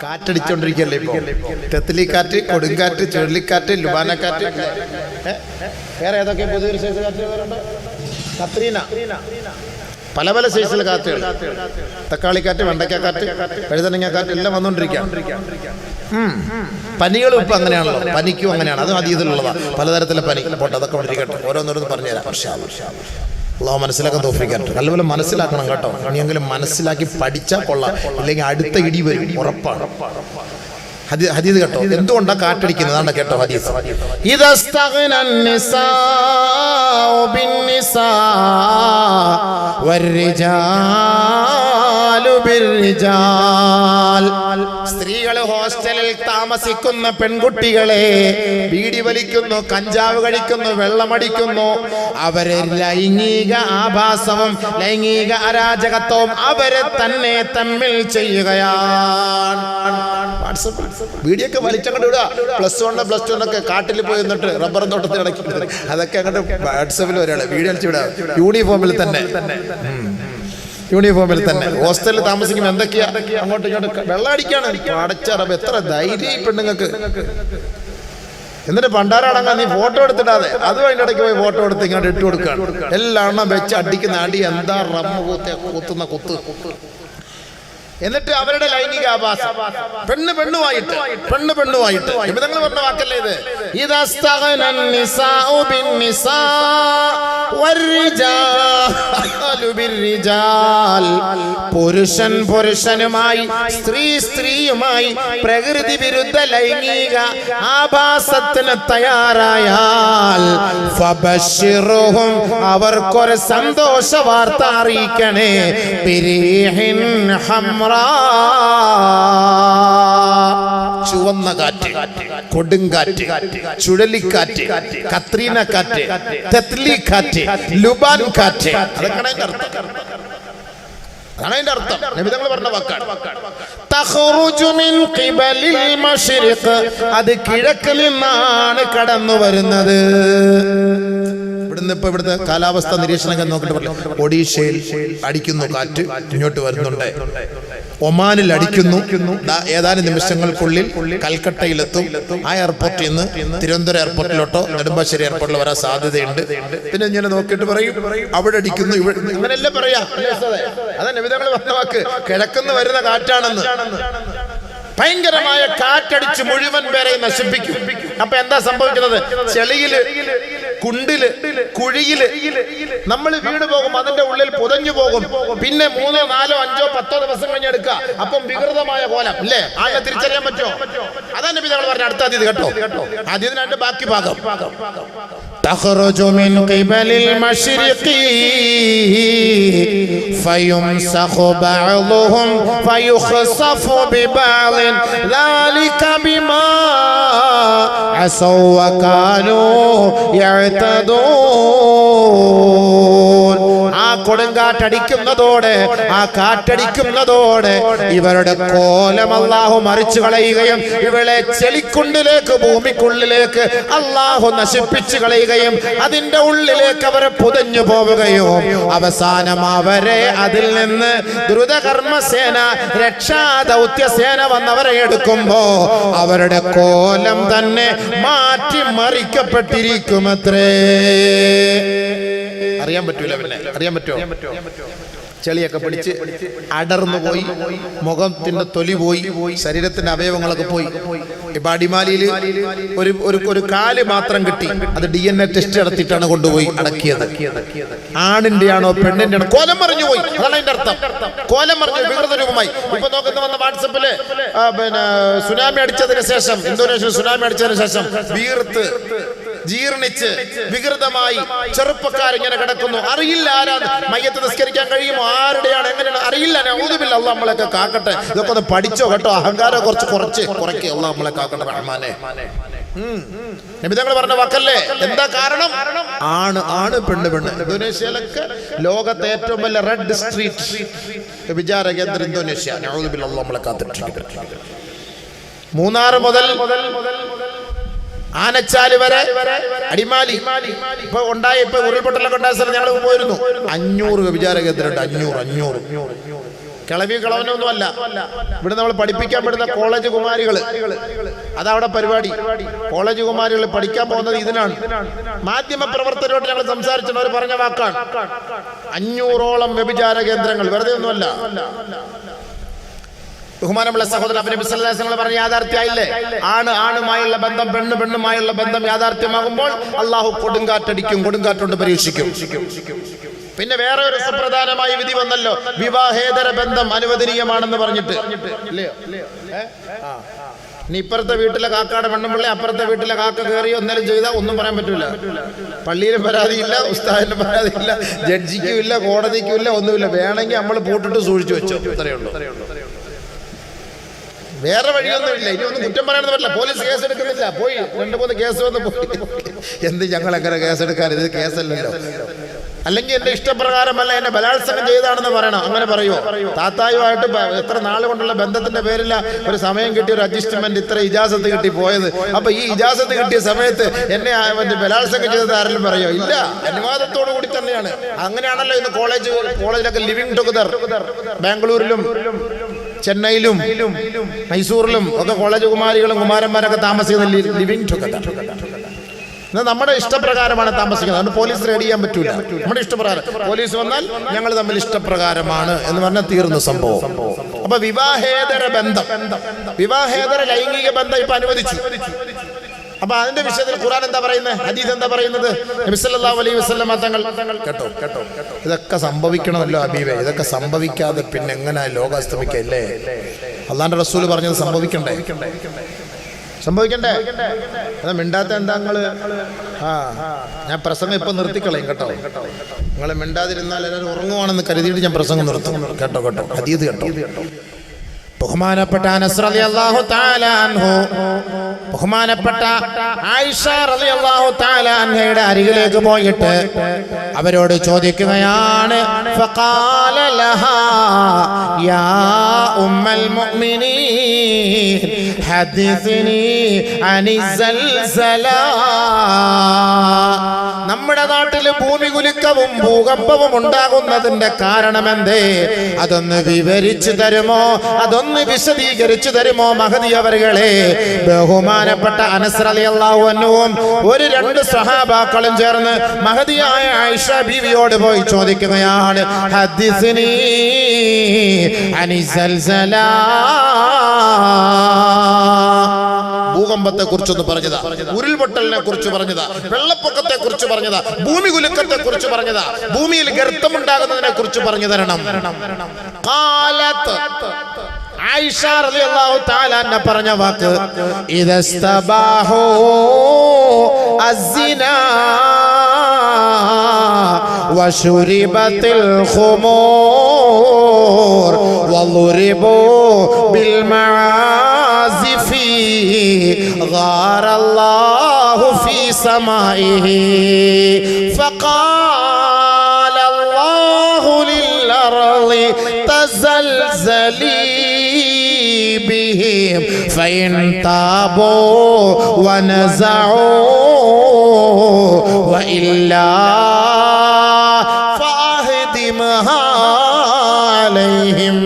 A: കാറ്റടിച്ചോണ്ടിരിക്കല്ലേ ഇപ്പൊ? തെത്ലിക്കാറ്റ്, കൊടുങ്കാറ്റ്, ചുഴലിക്കാറ്റ്, ലുബാനക്കാറ്റ്, വേറെ ഏതൊക്കെ പുതിയൊരു സൈസ് കാറ്റുകളുണ്ട്? കത്രീന, പല സൈസിലെ കാറ്റുകൾ. തക്കാളിക്കാറ്റ്, വെണ്ടയ്ക്കാറ്റ്, വഴുതനങ്ങാക്കാറ്റ് എല്ലാം വന്നുകൊണ്ടിരിക്കുക. പനികളും ഇപ്പൊ അങ്ങനെയാണല്ലോ. പനിക്കും അങ്ങനെയാണ്. അതും അതീതിലുള്ളതാണ്. പലതരത്തിലെ പനി. പോട്ടെ, അതൊക്കെ കൊണ്ടിരിക്കട്ടെ. ഓരോന്നോരോന്ന് പറഞ്ഞുതരാം. അള്ളാഹു മനസ്സിലാക്കാൻ തോഫിക്കാറുണ്ട്. നല്ലപോലെ മനസ്സിലാക്കണം കേട്ടോ. ഇനിയെങ്കിലും മനസ്സിലാക്കി പഠിച്ചാൽ കൊള്ളാം, ഇല്ലെങ്കിൽ അടുത്ത ഇടി വരും, ഉറപ്പാണ്. ഹദീസ് കേട്ടോ, എന്തുകൊണ്ടാണ് കാറ്റടിക്കുന്നത്? അതാണ് കേട്ടോ ഹദീസ്. ഇദസ്തഗ്നൻ നിസാഉ ബിന്നിസാ വർരിജാലു ബിർരിജാൽ. സ്ത്രീകൾ ഹോസ്റ്റലിൽ താമസിക്കുന്ന പെൺകുട്ടികളെ ബീഡി വലിക്കുന്നു, കഞ്ചാവ് കഴിക്കുന്നു, വെള്ളമടിക്കുന്നു, അവരെ ലൈംഗിക ആഭാസവും ലൈംഗിക അരാജകത്വവും അവരെ തന്നെ തമ്മിൽ ചെയ്യുകയാണ്. വീഡിയോ ഒക്കെ വലിച്ചങ്ങോട്ട് വിടുക. +1 +2 ഒക്കെ കാട്ടിൽ പോയി നിന്നിട്ട് റബ്ബറും തോട്ടത്തിൽ കിടക്കുന്നത് അതൊക്കെ അങ്ങോട്ട് വാട്സപ്പിൽ ഒരാളെ വീഡിയോ അടിച്ചു വിടുക. യൂണിഫോമിൽ തന്നെ ഹോസ്റ്റലിൽ താമസിക്കുമ്പോൾ എന്തൊക്കെയാ അങ്ങോട്ടും ഇങ്ങോട്ട് വെള്ളം അടിക്കാണ്. അടച്ച റബ്ബ്, എത്ര ധൈര്യം പെണ്ണുങ്ങൾക്ക്. എന്നിട്ട് പണ്ടാരടങ്ങാൻ നീ ഫോട്ടോ എടുത്തിടാതെ അതും അതിൻ്റെ ഇടയ്ക്ക് പോയി ഫോട്ടോ എടുത്ത് ഇങ്ങോട്ട് ഇട്ട് കൊടുക്കുകയാണ്. എല്ലാം വെച്ച് അടിക്കുന്ന അടി എന്താ റമ്മ കുത്തുന്ന കുത്ത്. എന്നിട്ട് അവരുടെ ലൈംഗിക ആഭാസം പെണ്ണുമായിട്ട് നിബിധങ്ങൾ പറഞ്ഞ വാക്കല്ലേ ഇത്? ഇദസ്തഗ്നൻ നിസാഉ ബിന്നിസാ വർരിജാലു ബിർരിജാൽ. പുരുഷനുമായി, സ്ത്രീയുമായി പ്രകൃതി വിരുദ്ധ ലൈംഗിക ആഭാസത്തിന് തയ്യാറായാൽ ഫബശ്ശിറുഹും, അവർക്കൊരു സന്തോഷ വാർത്ത അറിയിക്കണേ. ബിരീഹിൻ ഹംറ, ചുവന്ന കാറ്റ്, കൊടുങ്കാറ്റ്, ചുഴലിക്കാറ്റ്, കത്രീന കാറ്റ്, തെത്ലി കാറ്റ്, ലുബാൻ കാറ്റ്. അതാണ് അതിന്റെ അർത്ഥം. നബി തങ്ങൾ പറഞ്ഞ വാക്കാണ്. തഖ്റുജു മിൻ ഖിബലിൽ മശ്രിഖ്, അത് കിഴക്കിൽ നിന്നാണ് കടന്നു വരുന്നത്. ഇവിടുത്തെ കാലാവസ്ഥ നിരീക്ഷണങ്ങൾ നോക്കിട്ട് പറഞ്ഞു, ഒഡീഷയിൽ അടിക്കുന്നു കാറ്റ്, ഇങ്ങോട്ട് വരുന്നുണ്ട്. ഒമാനിൽ അടിക്കുന്നു. ഏതാനും നിമിഷങ്ങൾക്കുള്ളിൽ കൽക്കട്ടയിലെത്തും. ആ എയർപോർട്ടിൽ നിന്ന് തിരുവനന്തപുരം എയർപോർട്ടിലോട്ടോ നെടുമ്പാശ്ശേരി എയർപോർട്ടിലോ വരാൻ സാധ്യതയുണ്ട്. പിന്നെ ഇങ്ങനെ നോക്കിയിട്ട് പറയും അവിടെ അടിക്കുന്നു, ഇവിടെ ഇങ്ങനെയല്ലേ പറയാ. അതാ നബിതങ്ങൾ പറഞ്ഞ വാക്ക്, കിഴക്കുന്ന് വരുന്ന കാറ്റാണെന്ന്. ഭയങ്കരമായ കാറ്റടിച്ച് മുഴുവൻ പേരെ നശിപ്പിക്കും. അപ്പൊ എന്താ സംഭവിക്കുന്നത്? ചെളിയില്, കുണ്ടില്, കുഴിയില് നമ്മൾ വീണ് പോകും. അതിന്റെ ഉള്ളിൽ പുതഞ്ഞു പോകും. പിന്നെ 3, 4, 5, 10 ദിവസം കഴിഞ്ഞ് എടുക്കുക. അപ്പം വികൃതമായ കോലം അല്ലേ? ആളെ തിരിച്ചറിയാൻ പറ്റുമോ? അതാണ് നബി തങ്ങൾ പറഞ്ഞ അടുത്ത ഹദീസ് കേട്ടോ. ഹദീസിന്റെ ബാക്കി ഭാഗം. تخرج من قبل المشرق فيمسخ بعضهم فيخسف ببعض ذلك بما അസൗ വകാനൂ യഅ്തദൂൻ. ആ കൊടുങ്കാറ്റടിക്കുന്നതോടെ, ആ കാറ്റടിക്കുന്നതോടെ ഇവരുടെ കോലം അല്ലാഹു മറിച്ചു കളയുകയും ഇവളെ ചെളിക്കുണ്ടിലേക്ക്, ഭൂമിക്കുള്ളിലേക്ക് അല്ലാഹു നശിപ്പിച്ചു കളയുകയും അതിന്റെ ഉള്ളിലേക്ക് അവരെ പുതഞ്ഞു പോവുകയും അവസാനം അവരെ അതിൽ നിന്ന് ദ്രുതകർമ്മസേന, രക്ഷാദൗത്യസേന വന്നവരെ എടുക്കുമ്പോ അവരുടെ കോലം തന്നെ മാറ്റി മറിക്കപ്പെട്ടിരിക്കുമത്രേ. അറിയാൻ പറ്റൂല, പിന്നെ അറിയാൻ പറ്റുമോ? ചെളിയൊക്കെ പിടിച്ച് അടർന്നു പോയി, മുഖത്തിന്റെ തൊലി പോയി, ശരീരത്തിന്റെ അവയവങ്ങളൊക്കെ പോയി. ഇപ്പൊ അടിമാലിയിൽ ഒരു കാല് മാത്രം കിട്ടി. അത് DNA ടെസ്റ്റ് നടത്തിയിട്ടാണ് കൊണ്ടുപോയി അടക്കിയത്. ആണിന്റെ ആണോ പെണ്ണിന്റെ ആണോ? കോലം മറിഞ്ഞു പോയി, അതാണ് അതിന്റെ അർത്ഥം. കോലം മറിഞ്ഞു, വികൃത രൂപമായി. ഇപ്പൊ നോക്കുന്ന വന്ന വാട്സപ്പില് പിന്നെ സുനാമി അടിച്ചതിന് ശേഷം, ഇന്തോനേഷ്യ സുനാമി അടിച്ചതിന് ശേഷം വീർത്ത് ജീർണിച്ച് വികൃതമായി ചെറുപ്പക്കാരിങ്ങനെ കിടക്കുന്നു. അറിയില്ല ആരാണ്. മയ്യത്ത് നിസ്കരിക്കാൻ കഴിയുമോ, ആരുടെയാണ്, എങ്ങനെയാണ് അറിയില്ല. നഊദുബില്ലാ, അല്ലാഹ് നമ്മളെയൊക്കെ കാക്കട്ടെ. ഇതൊക്കെ ഒന്ന് പഠിച്ചോ കേട്ടോ. അഹങ്കാരം കുറയ്ക്കുക. അല്ലാഹ് നമ്മളെ കാക്കട്ടെ റഹ്മാനെ. നബി തങ്ങൾ പറഞ്ഞ വാക്കല്ലേ. എന്താ കാരണം? ആണ് പെണ്ണ്. ഇന്തോനേഷ്യയിലൊക്കെ ലോകത്തെ ഏറ്റവും വലിയ റെഡ് സ്ട്രീറ്റ് വിചാര കേന്ദ്രം ഇന്തോനേഷ്യ. നഊദുബില്ലാ, അല്ലാഹ് നമ്മളെ കാത്തിട്ട്. മൂന്നാർ മുതൽ ആനച്ചാല് വരെ, അടിമാലി ഇപ്പൊ ഉരുൾപൊട്ടലൊക്കെ ഉണ്ടായ സ്ഥലം ഞങ്ങൾ പോയിരുന്നു. 500 വിചാര കേന്ദ്രമുണ്ട്. 500 കിളവിയും കിളവനൊന്നും അല്ല. ഇവിടെ നമ്മൾ പഠിപ്പിക്കാൻ പെടുന്ന കോളേജ് കുമാരികള്, അതവിടെ പരിപാടി. കോളേജ് കുമാരികൾ പഠിക്കാൻ പോകുന്നത് ഇതിനാണ്. മാധ്യമ പ്രവർത്തകരോട് ഞങ്ങൾ സംസാരിച്ചിട്ട് അവർ പറഞ്ഞ വാക്കാണ് 500ഓളം വ്യഭിചാര കേന്ദ്രങ്ങൾ. വെറുതെ ഒന്നുമല്ല. ബഹുമാനമുള്ള സഹോദരൻ, നബി സല്ലല്ലാഹു അലൈഹി വസല്ലം പറഞ്ഞ യാഥാർത്ഥ്യമായില്ലേ? ആണുമായുള്ള ബന്ധം, പെണ്ണുമായുള്ള ബന്ധം യാഥാർത്ഥ്യമാകുമ്പോൾ അല്ലാഹു കൊടുങ്കാറ്റടിക്കും, കൊടുങ്കാറ്റുകൊണ്ട് പരീക്ഷിക്കും. പിന്നെ വേറെ ഒരു സുപ്രധാനമായ വിധി വന്നല്ലോ, വിവാഹേതര ബന്ധം അനുവദനീയമാണെന്ന് പറഞ്ഞിട്ട്. ഇനി ഇപ്പുറത്തെ വീട്ടിലെ കാക്കയുടെ പെണ്ണുമ്പിള്ളി അപ്പുറത്തെ വീട്ടിലെ കാക്ക കയറി ഒന്നേലും ചെയ്താൽ ഒന്നും പറയാൻ പറ്റൂല. പള്ളിയിലും പരാതിയില്ല, ഉസ്താദിനും പരാതിയില്ല, ജഡ്ജിക്കും ഇല്ല, കോടതിക്കും ഇല്ല, ഒന്നുമില്ല. വേണമെങ്കിൽ നമ്മൾ പൂട്ടിട്ട് സൂക്ഷിച്ചു വെച്ചോ, ഇത്രയേ ഉള്ളൂ. വേറെ വഴിയൊന്നുമില്ല. ഇനി ഒന്നും കുറ്റം പറയാനൊന്നും പറ്റില്ല. പോലീസ് കേസ് എടുക്കുന്നില്ല. പോയി 2-3 കേസ് വന്ന് പോയി. എന്ത് ഞങ്ങൾ എങ്ങനെ കേസെടുക്കാൻ? ഇത് കേസല്ലല്ലോ. അല്ലെങ്കിൽ എന്റെ ഇഷ്ടപ്രകാരമല്ല, എന്നെ ബലാത്സംഗം ചെയ്താണെന്ന് പറയണം. അങ്ങനെ പറയുമോ? താത്തായുമായിട്ട് എത്ര നാൾ കൊണ്ടുള്ള ബന്ധത്തിന്റെ പേരില്ല ഒരു സമയം കിട്ടിയ ഒരു അഡ്ജസ്റ്റ്മെന്റ്, ഇത്ര ഇജാസത്ത് കിട്ടി പോയത്. അപ്പൊ ഈ ഇജാസത്ത് കിട്ടിയ സമയത്ത് എന്നെ ബലാത്സംഗം ചെയ്തത് ആരെങ്കിലും പറയോ? ഇല്ല, അനുവാദത്തോടു കൂടി തന്നെയാണ്. അങ്ങനെയാണല്ലോ ഇന്ന് കോളേജിലൊക്കെ ലിവിങ് ടുഗദർ. ബാംഗ്ലൂരിലും ചെന്നൈയിലും മൈസൂറിലും ഒക്കെ കോളേജ് കുമാരികളും കുമാരന്മാരൊക്കെ താമസിക്കുന്ന ലിവിങ് ടുഗദർ. നമ്മുടെ ഇഷ്ടപ്രകാരമാണ് താമസിക്കുന്നത്. അതുകൊണ്ട് പോലീസ് റെയ്ഡ് ചെയ്യാൻ പറ്റൂല. നമ്മുടെ ഇഷ്ടപ്രകാരം പോലീസ് വന്നാൽ ഞങ്ങൾ തമ്മിൽ ഇഷ്ടപ്രകാരമാണ് എന്ന് പറഞ്ഞാൽ തീർന്ന സംഭവം. അപ്പൊ വിവാഹേതര ബന്ധം, വിവാഹേതര ലൈംഗിക ബന്ധം ഇപ്പൊ അനുവദിച്ചു. അപ്പൊ അതിന്റെ വിഷയത്തിൽ ഖുർആൻ എന്താ പറയുന്നത്, ഹദീസ് എന്താ പറയുന്നത്? നബി സല്ലല്ലാഹു അലൈഹി വസല്ലം തങ്ങൾ കേട്ടോ ഇതൊക്കെ സംഭവിക്കണമല്ലോ ഹബീബേ. ഇതൊക്കെ സംഭവിക്കാതെ പിന്നെ എങ്ങനെ ലോകം അസ്തമിക്കല്ലേ? അള്ളാന്റെ റസൂൽ പറഞ്ഞത് സംഭവിക്കണ്ടേ? അതാ മിണ്ടാത്ത എന്താ നിങ്ങള്? ഞാൻ പ്രസംഗം ഇപ്പൊ നിർത്തിക്കളയും കേട്ടോ. നിങ്ങൾ മിണ്ടാതിരുന്നാൽ എല്ലാവരും ഉറങ്ങുവാണെന്ന് കരുതിയിട്ട് ഞാൻ പ്രസംഗം നിർത്തും. കേട്ടോ ഹദീസ് കേട്ടോ. ബഹുമാനപ്പെട്ട അനസ് റളിയല്ലാഹു തആല അൻഹു, ബഹുമാനപ്പെട്ട ആയിഷ റളിയല്ലാഹു തആല അൻഹയുടെ അരികിലേക്ക് പോയിട്ട് അവരോട് ചോദിക്കുകയാണ്. ഫഖാല ലഹാ യാ ഉമ്മൽ മുഅ്മിനീൻ ഹദിസ്നി അനിസ്സൽസല. നമ്മുടെ നാട്ടിൽ ഭൂമി കുലുക്കവും ഭൂകമ്പവും ഉണ്ടാകുന്നതിന്റെ കാരണമെന്തേ? അതൊന്ന് വിവരിച്ചു തരുമോ? അതൊന്ന് വിശദീകരിച്ചു തരുമോ മഹദി അവരുകളെ? ബഹുമാനപ്പെട്ട അനസ് റളിയല്ലാഹു അൻഹുവും 1-2 സഹാബാക്കളും ചേർന്ന് മഹദിയായ ആയിഷ ബീവിയോട് പോയി ചോദിക്കുകയാണ്. ഹദ്ദിസ്നി അനിസ്സൽസല. ഭൂകമ്പത്തെ കുറിച്ചൊന്ന് പറഞ്ഞതാ, ഉരുൾപൊട്ടലിനെ കുറിച്ച് പറഞ്ഞതാ, വെള്ളപ്പൊക്കത്തെ കുറിച്ച് പറഞ്ഞതാ, ഭൂമി കുലുക്കത്തെ കുറിച്ച് പറഞ്ഞതാ, ഭൂമിയിൽ ഗർത്തമുണ്ടാകുന്നതിനെ കുറിച്ച് പറഞ്ഞു തരണം. ഖാലത്ത് ആയിഷ റളിയല്ലാഹു തആല അൻഹ പറഞ്ഞ വാക്ക് ഇദസ്തബാഹു അസ്സിനാ വശുരിബത്തിൽ ഖുമൂർ വളുരിബു ബിൽ മആസിഫി ഗാറല്ലാഹു സമാഇഹി ഫഖാല അല്ലാഹു ലിൽ-അർളി തസൽസലി ബിഹിം ഫഇൻ താബൂ വനസഊ വഇല്ലാ ഫഅഹ്ദിമഹാ അലൈഹിം.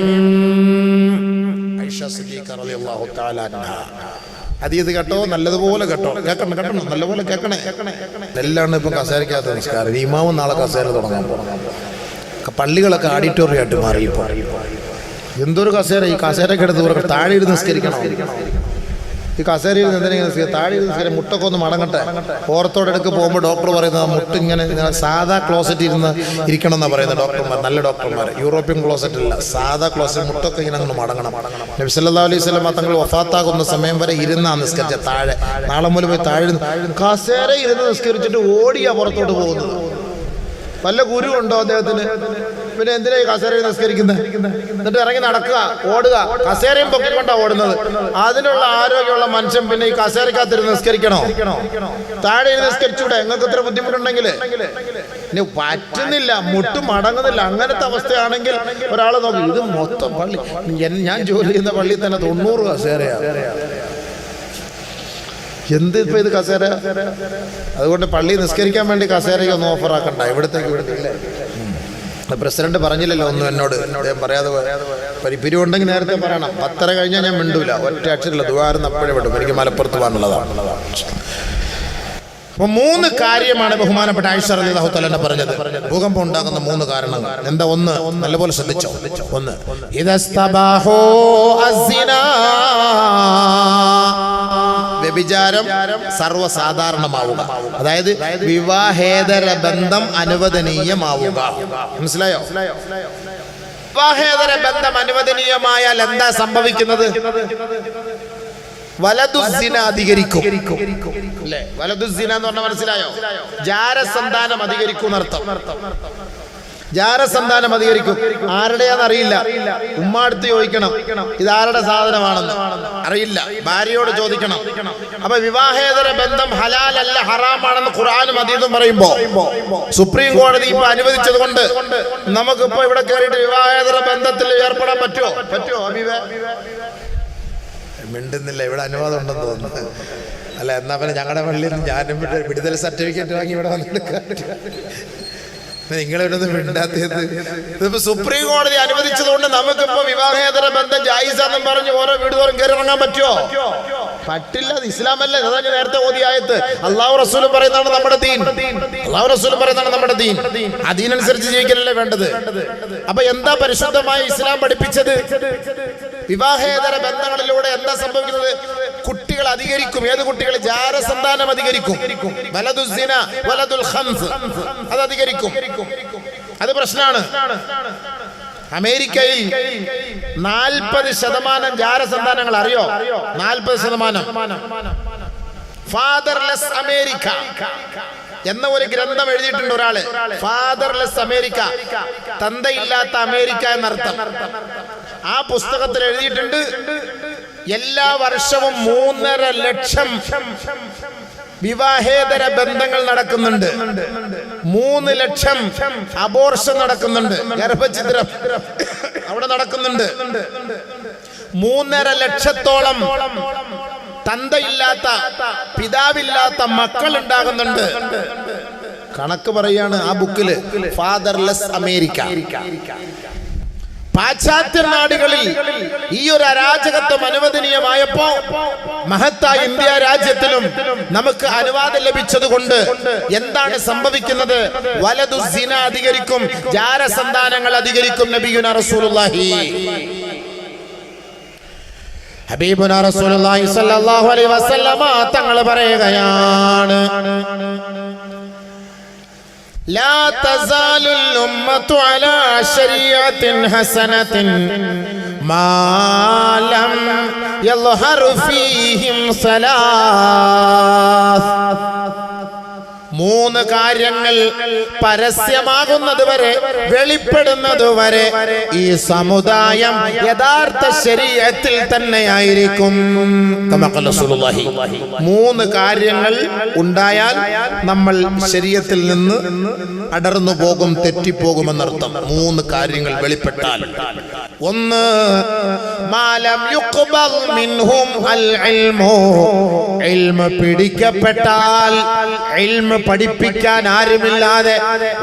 A: ഹദീസ് കേട്ടോ, നല്ലതുപോലെ കേട്ടോ, കേൾക്കണം നല്ലപോലെ കേൾക്കണേ. എല്ലാം ഇപ്പം കസേരക്കകത്ത് നിസ്കാരം. ഇമാമും നാളെ കസേര തുടങ്ങാൻ പോകണം. പള്ളികളൊക്കെ ഓഡിറ്റോറിയമായിട്ട് മാറി. എന്തൊരു കസേര! ഈ കസേരയൊക്കെ എടുത്ത് താഴെ ഇരുന്ന് നിസ്കരിക്കണം. ഈ കസേരയിൽ എന്തെങ്കിലും താഴെ നിസ്കരിക്കാൻ മുട്ടൊക്കെ ഒന്ന് മടങ്ങട്ടെ. ഓർത്തോടെടുക്ക് പോകുമ്പോൾ ഡോക്ടർ പറയുന്നത് മുട്ട് ഇങ്ങനെ സാധാ ക്ലോസറ്റ് ഇരുന്ന് ഇരിക്കണം എന്നാണ് പറയുന്നത് ഡോക്ടർമാർ, നല്ല ഡോക്ടർമാർ. യൂറോപ്യൻ ക്ലോസറ്റ് ഇല്ല, സാധാ ക്ലോസറ്റ്, മുട്ടൊക്കെ ഇങ്ങനെ അങ്ങ് മടങ്ങണം. നബി സല്ലല്ലാഹു അലൈഹി വസല്ലം തങ്ങൾ വഫാത്താകുന്ന സമയം വരെ ഇരുന്നാ നിസ്കരിച്ച താഴെ. നാളെ മുതൽ പോയി താഴെ കസേര ഇരുന്ന് നിസ്കരിച്ചിട്ട് ഓടിയാ പുറത്തോട്ട് പോകുന്നത്. വല്ല ഗുരു ഉണ്ടോ അദ്ദേഹത്തിന്? പിന്നെ എന്തിനാ ഈ കസേരയിൽ നിസ്കരിക്കുന്നത്? എന്നിട്ട് ഇറങ്ങി നടക്കുക, ഓടുക, കസേരയും പൊക്കിക്കൊണ്ടാ ഓടുന്നത്. അതിനുള്ള ആരോഗ്യമുള്ള മനുഷ്യൻ പിന്നെ ഈ കസേരക്കകത്തിരുന്ന് നിസ്കരിക്കണോ? താഴെ ഇരുന്ന് നിസ്കരിച്ചൂടെ? നിങ്ങൾക്ക് ഇത്ര ബുദ്ധിമുട്ടുണ്ടെങ്കിൽ? ഇനി പറ്റുന്നില്ല, മുട്ട് മടങ്ങുന്നില്ല, അങ്ങനത്തെ അവസ്ഥയാണെങ്കിൽ ഒരാളെ നോക്കി. ഇത് മൊത്തം പള്ളി, ഞാൻ ജോലി ചെയ്യുന്ന പള്ളിയിൽ തന്നെ 90 കസേരയാണ്. എന്ത് ഇപ്പൊ ഇത് കസേര? അതുകൊണ്ട് പള്ളി നിസ്കരിക്കാൻ വേണ്ടി കസേരയ്ക്ക് ഒന്ന് ഓഫറാക്കണ്ട. ഇവിടത്തേക്ക് വിടത്തില്ലേ? പ്രസിഡന്റ് പറഞ്ഞില്ലല്ലോ ഒന്നും എന്നോട്, അദ്ദേഹം പറയാതെ പിരിവുണ്ടെങ്കിൽ നേരത്തെ പറയണം. 10:30 കഴിഞ്ഞാൽ ഞാൻ മിണ്ടൂല, ഒറ്റ അക്ഷരമില്ല. ദുആർന്ന് അപ്പോഴേ വിടും, എനിക്ക് മലപ്പുറത്ത് പോകാനുള്ളതാണ്. അപ്പൊ 3 കാര്യമാണ് ബഹുമാനപ്പെട്ട ആയിഷ റളിയല്ലാഹു തആല പറഞ്ഞത്. ഭൂകമ്പം ഉണ്ടാകുന്ന 3 കാരണങ്ങൾ എന്താ? ഒന്ന്, നല്ലപോലെ ശ്രദ്ധിച്ചോ. ഒന്ന്, ഇദസ്തബാഹു അസ്സിനാ, വ്യഭിചാരം സർവ്വസാധാരണമാവുക. അതായത് വിവാഹേതര ബന്ധം അനുവദനീയമാവുക. മനസ്സിലായോ? വിവാഹേതര ബന്ധം അനുവദനീയമായാൽ എന്താ സംഭവിക്കുന്നത്? വലതുസിന അധികരിക്കും. അല്ലേ? വലതുസിന എന്ന് പറഞ്ഞാൽ മനസ്സിലായോ? ജാരസന്താനം അധികരിക്കും എന്നർത്ഥം. ജാരസന്താനം അധികരിക്കും. ആരുടെയാന്ന് അറിയില്ല. ഉമ്മാടുത്ത് ചോദിക്കണം, ഇതാരുടെ സാധനമാണെന്ന് അറിയില്ല, ഭാര്യയോട് ചോദിക്കണം. അപ്പൊ വിവാഹേതര ബന്ധം ഹലാലല്ല, ഹറാമാണെന്ന് ഖുർആനും ഹദീസും പറയുമ്പോ സുപ്രീം കോടതി ഇപ്പൊ അനുവദിച്ചത് കൊണ്ട് നമുക്കിപ്പോ ഇവിടെ കയറിയിട്ട് വിവാഹേതര ബന്ധത്തിൽ ഏർപ്പെടാൻ പറ്റുമോ? മിണ്ടുന്നില്ല. ഇവിടെ അനുവാദം ഉണ്ടെന്ന് തോന്നുന്നു. അല്ല, എന്നാ പിന്നെ ഞങ്ങളുടെ പള്ളിയിൽ ഞാനും വിടുതൽ സർട്ടിഫിക്കറ്റ് വാങ്ങി ഇവിടെ വന്നെടുക്കാൻ. നിങ്ങളിവിടെ മിണ്ടാത്തത് ഇതിപ്പോ സുപ്രീം കോടതി അനുവദിച്ചതുകൊണ്ട് നമുക്കിപ്പോ വിവാഹേതര ബന്ധം ജായിസാന്നും പറഞ്ഞ് ഓരോ വീട് തോറും കയറി ഇറങ്ങാൻ പറ്റുമോ? പറ്റില്ല. അത് ഇസ്ലാമല്ലേ? അതാ ഞാൻ നേരത്തെ ഓതിയ ആയത്ത്. അള്ളാഹു റസൂലും പറയുന്നതാണ് നമ്മുടെ ദീൻ. അള്ളാഹു റസൂലും പറയുന്നതാണ് നമ്മുടെ ദീൻ. അതിനനുസരിച്ച് ജീവിക്കാനല്ലേ വേണ്ടത്. അപ്പൊ എന്താ പരിശുദ്ധമായ ഇസ്ലാം പഠിപ്പിച്ചത്? വിവാഹേതര ബന്ധങ്ങളിലൂടെ എന്താ സംഭവിക്കുന്നത്? കുട്ടികൾ അധികരിക്കും. ഏത് കുട്ടികൾ? ജാരസന്താനം അധികരിക്കും. വലദുസ്സിന, വലദുൽ ഖംസ്, അത് അധികരിക്കും. അത് പ്രശ്നമാണ്. അമേരിക്കയിൽ 40% ജാരസന്താനങ്ങൾ. അറിയോ? 40%. ഫാദർലെസ് അമേരിക്ക എന്ന ഒരു ഗ്രന്ഥം എഴുതിയിട്ടുണ്ട് ഒരാള്. ഫാദർലെസ് അമേരിക്ക, തന്തയില്ലാത്ത അമേരിക്ക എന്നർത്ഥം. ആ പുസ്തകത്തിൽ എഴുതിയിട്ടുണ്ട് എല്ലാ വർഷവും 3.5 ലക്ഷം വിവാഹേതര ബന്ധങ്ങൾ നടക്കുന്നുണ്ട്. 3 ലക്ഷം അബോർഷൻ നടക്കുന്നുണ്ട്, ഗർഭഛിദ്രം അവിടെ നടക്കുന്നുണ്ട്. 3.5 ലക്ഷത്തോളം തന്തയില്ലാത്ത, പിതാവില്ലാത്ത മക്കൾ ഉണ്ടാകുന്നുണ്ട്. കണക്ക് പറയാണ് ആ ബുക്കില്. Fatherless America. പാശ്ചാത്യ നാടുകളിൽ ഈ ഒരു അരാജകത്വം അനുവദനീയമായപ്പോ മഹത്തായ ഇന്ത്യ രാജ്യത്തിലും നമുക്ക് അനുവാദം ലഭിച്ചതുകൊണ്ട് എന്താണ് സംഭവിക്കുന്നത്? വലദുസ്സിന അധികരിക്കും, ജാരസന്താനങ്ങൾ അധികരിക്കും. നബിയുനാ റസൂലുള്ളാഹി ഹബീബുനാ റസൂലുള്ളാഹി സ്വല്ലല്ലാഹു അലൈഹി വസല്ലമ തങ്ങൾ പറയുകയാണ്, لا تزال الأمة على شريعة حسنة ما لم يظهر فيهم ثلاث. 3 കാര്യങ്ങൾ പരസ്യമാകുന്നത് വരെ, വെളിപ്പെടുന്നത് വരെ ഈ സമുദായം യഥാർത്ഥ ശരീഅത്തിൽ തന്നെയായിരിക്കും. 3 കാര്യങ്ങൾ ഉണ്ടായാൽ നമ്മൾ ശരീഅത്തിൽ നിന്ന് അടർന്നു പോകും, തെറ്റിപ്പോകുമെന്നർത്ഥം. 3 കാര്യങ്ങൾ വെളിപ്പെട്ടാൽ, 1 മാലം യുഖ്ബൽ മിൻഹും അൽ ഇൽമു, ഇൽമു പിടിക്കപ്പെട്ടാൽ, ഇൽമു പഠിപ്പിക്കാൻ ആരുമില്ലാതെ,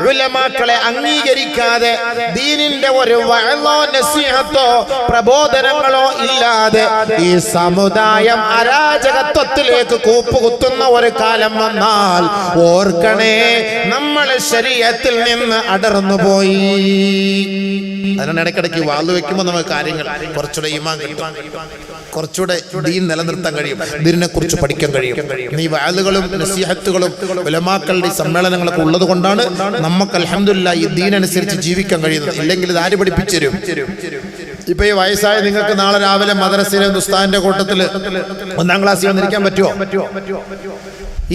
A: ഉലമാക്കളെ അംഗീകരിക്കാതെ, ദീനിന്റെ ഒരു വഅളോ നസീഹത്തോ പ്രബോധനങ്ങളോ ഇല്ലാതെ ഈ സമുദായം അരാജകത്വത്തിലേക്ക് കൂപ്പുകുത്തുന്ന ഒരു കാലം വന്നാൽ ഓർക്കണേ, നമ്മൾ ശരീഅത്തിൽ നിന്ന് അടർന്നു പോയി. അതിനാണ് ഇടയ്ക്കിടയ്ക്ക് വാള് വെക്കുമ്പോൾ നമുക്ക് കാര്യങ്ങൾ കുറച്ചുകൂടെ ഈമാൻ കിട്ടും, കുറച്ചുകൂടെ ദീൻ നിലനിർത്താൻ കഴിയും, ദീനിനെ കുറിച്ച് പഠിക്കാൻ കഴിയും. ഈ വാളുകളും നസീഹത്തുകളും ഉലമാക്കളുടെ സമ്മേളനങ്ങളൊക്കെ ഉള്ളത് കൊണ്ടാണ് നമുക്ക് അൽഹംദുലില്ലാഹ് ഈ ദീനനുസരിച്ച് ജീവിക്കാൻ കഴിയുന്നത്. ഇല്ലെങ്കിൽ ഇത് ആര് പഠിപ്പിച്ചു തരും? ഇപ്പൊ ഈ വയസ്സായ നിങ്ങൾക്ക് നാളെ രാവിലെ മദ്രസയിലെ ഉസ്താദിന്റെ കൂട്ടത്തില് 1ാം ക്ലാസ്സിൽ വന്നിരിക്കാൻ പറ്റുമോ?